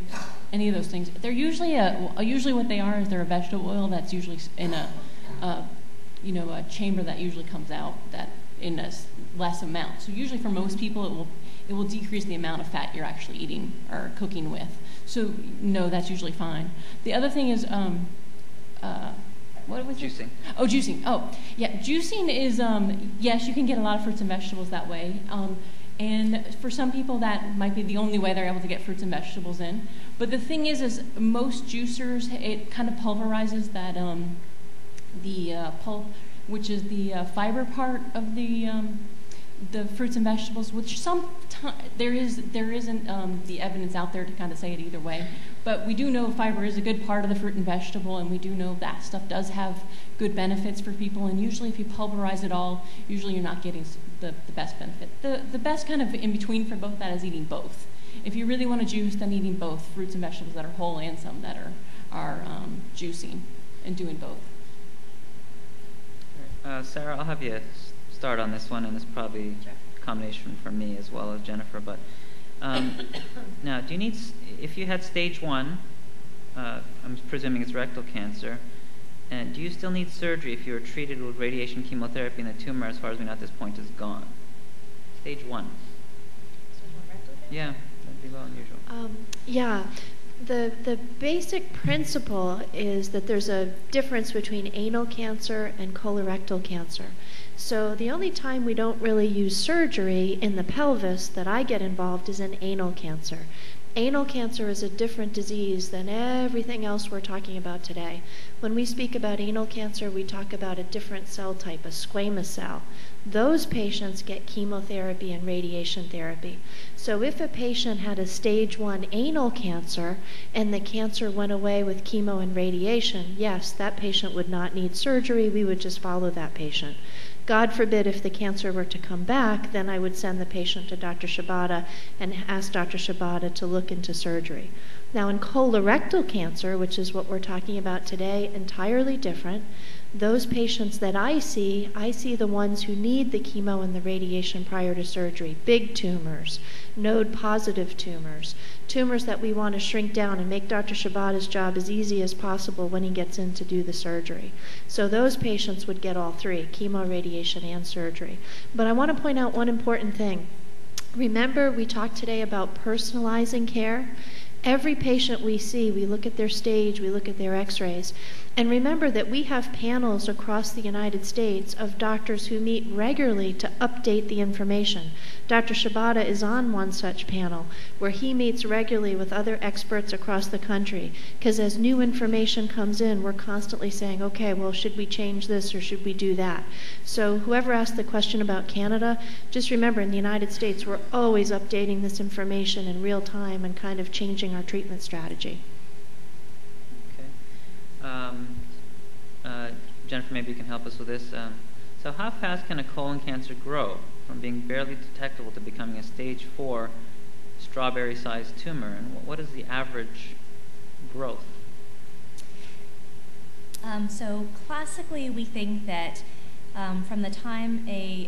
any of those things. They're usually usually what they are is they're a vegetable oil that's usually in a chamber that usually comes out that in a less amount. So usually for most people it will decrease the amount of fat you're actually eating or cooking with. So no, that's usually fine. The other thing is what was
juicing?
It? Oh, juicing. Oh, yeah. Juicing is yes, you can get a lot of fruits and vegetables that way. And for some people, that might be the only way they're able to get fruits and vegetables in. But the thing is most juicers, it kind of pulverizes that the pulp, which is the fiber part of the fruits and vegetables, which there isn't the evidence out there to kind of say it either way. But we do know fiber is a good part of the fruit and vegetable, and we do know that stuff does have good benefits for people. And usually, if you pulverize it all, usually you're not getting the best benefit. The best kind of in between for both that is eating both. If you really want to juice, then eating both fruits and vegetables that are whole and some that are juicing, and doing both.
Sarah, I'll have you start on this one, and it's probably a combination for me as well as Jennifer. But now, do you need, if you had stage 1, I'm presuming it's rectal cancer, and do you still need surgery if you were treated with radiation chemotherapy and the tumor, as far as we know at this point, is gone? Stage 1. Yeah, that'd be a little unusual.
Yeah. The basic principle is that there's a difference between anal cancer and colorectal cancer. So the only time we don't really use surgery in the pelvis that I get involved is in anal cancer. Anal cancer is a different disease than everything else we're talking about today. When we speak about anal cancer, we talk about a different cell type, a squamous cell. Those patients get chemotherapy and radiation therapy. So if a patient had a stage 1 anal cancer and the cancer went away with chemo and radiation, yes, that patient would not need surgery. We would just follow that patient. God forbid if the cancer were to come back, then I would send the patient to Dr. Shibata and ask Dr. Shibata to look into surgery. Now in colorectal cancer, which is what we're talking about today, entirely different. Those patients that I see the ones who need the chemo and the radiation prior to surgery. Big tumors, node-positive tumors, tumors that we want to shrink down and make Dr. Shibata's job as easy as possible when he gets in to do the surgery. So those patients would get all three, chemo, radiation, and surgery. But I want to point out one important thing. Remember, we talked today about personalizing care. Every patient we see, we look at their stage, we look at their x-rays. And remember that we have panels across the United States of doctors who meet regularly to update the information. Dr. Shibata is on one such panel where he meets regularly with other experts across the country, because as new information comes in, we're constantly saying, okay, well, should we change this or should we do that? So whoever asked the question about Canada, just remember in the United States, we're always updating this information in real time and kind of changing our treatment strategy.
Jennifer, maybe you can help us with this. So how fast can a colon cancer grow from being barely detectable to becoming a stage 4 strawberry-sized tumor? And what is the average growth?
So classically, we think that from the time a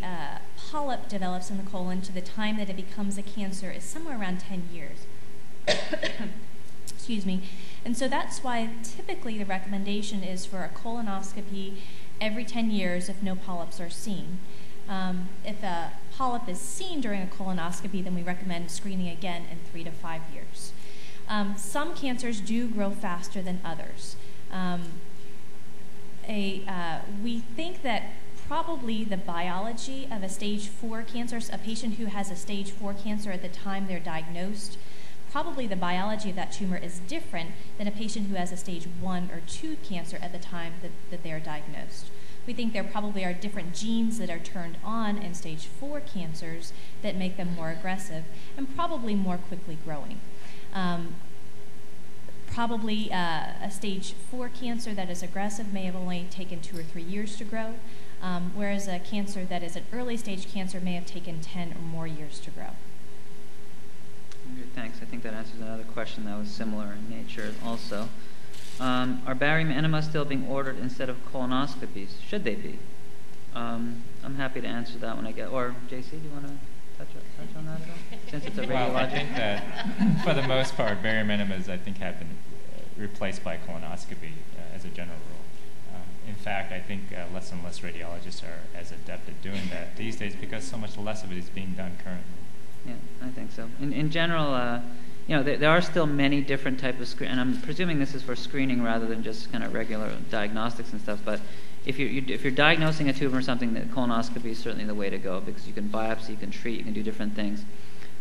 polyp develops in the colon to the time that it becomes a cancer is somewhere around 10 years. Excuse me. And so that's why typically the recommendation is for a colonoscopy every 10 years if no polyps are seen. If a polyp is seen during a colonoscopy, then we recommend screening again in 3 to 5 years. Some cancers do grow faster than others. We think that probably the biology of a stage 4 cancer, a patient who has a stage 4 cancer at the time they're diagnosed, probably the biology of that tumor is different than a patient who has a stage 1 or 2 cancer at the time that they are diagnosed. We think there probably are different genes that are turned on in stage 4 cancers that make them more aggressive and probably more quickly growing. Probably a stage 4 cancer that is aggressive may have only taken 2 or 3 years to grow, whereas a cancer that is an early stage cancer may have taken 10 or more years to grow.
Thanks. I think that answers another question that was similar in nature also. Are barium enemas still being ordered instead of colonoscopies? Should they be? I'm happy to answer that when I get, or JC, do you want to touch on that at all? Since it's a radiologic.
Well, I think that for the most part, barium enemas I think have been replaced by colonoscopy as a general rule. In fact, I think less and less radiologists are as adept at doing that these days because so much less of it is being done currently.
Yeah, I think so. In general, there are still many different types of screen, and I'm presuming this is for screening rather than just kind of regular diagnostics and stuff. But if you're diagnosing a tumor or something, the colonoscopy is certainly the way to go because you can biopsy, you can treat, you can do different things.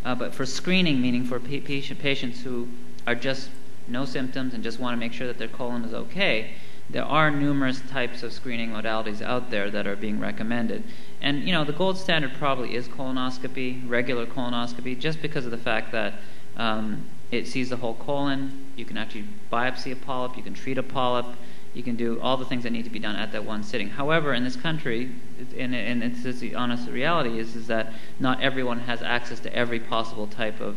But for screening, meaning for patients who are just no symptoms and just want to make sure that their colon is okay, there are numerous types of screening modalities out there that are being recommended. And, the gold standard probably is colonoscopy, regular colonoscopy, just because of the fact that it sees the whole colon. You can actually biopsy a polyp, you can treat a polyp, you can do all the things that need to be done at that one sitting. However, in this country, and it's the honest reality is that not everyone has access to every possible type of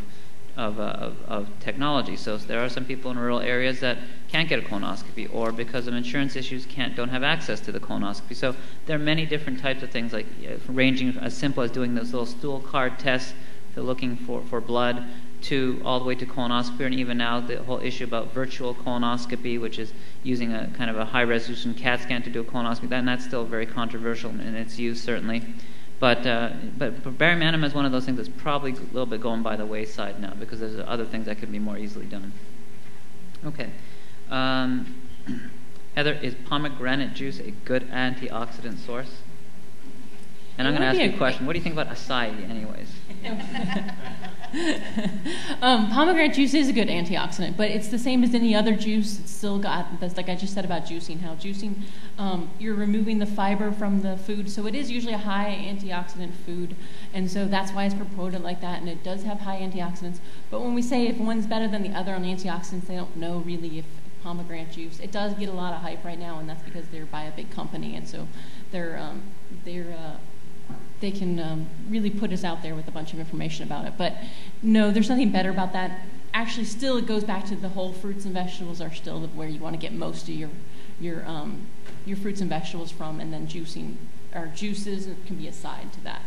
technology. So there are some people in rural areas that can't get a colonoscopy, or because of insurance issues don't have access to the colonoscopy. So there are many different types of things, like ranging as simple as doing those little stool card tests to looking for blood, to all the way to colonoscopy, and even now the whole issue about virtual colonoscopy, which is using a kind of a high-resolution CAT scan to do a colonoscopy. And that's still very controversial in its use, certainly. But barium enema is one of those things that's probably a little bit going by the wayside now because there's other things that could be more easily done. Okay. Heather, is pomegranate juice a good antioxidant source? And I'm going to ask you a question. What do you think about acai, anyways?
Pomegranate juice is a good antioxidant, but it's the same as any other juice. It's still got, that's like I just said about juicing, how juicing, you're removing the fiber from the food, so it is usually a high antioxidant food, and so that's why it's promoted like that, and it does have high antioxidants. But when we say if one's better than the other on antioxidants, they don't know really if pomegranate juice, it does get a lot of hype right now, and that's because they're by a big company, and so they can really put us out there with a bunch of information about it. But no, there's nothing better about that. Actually, still, it goes back to the whole fruits and vegetables are still where you want to get most of your fruits and vegetables from, and then juicing or juices can be a side to that.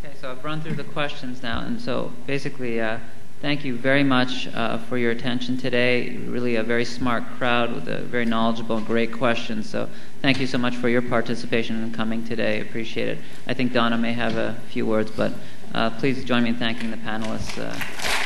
Okay, so I've run through the questions now, and so basically, thank you very much for your attention today. Really a very smart crowd with a very knowledgeable and great questions. So thank you so much for your participation in coming today. Appreciate it. I think Donna may have a few words, but please join me in thanking the panelists.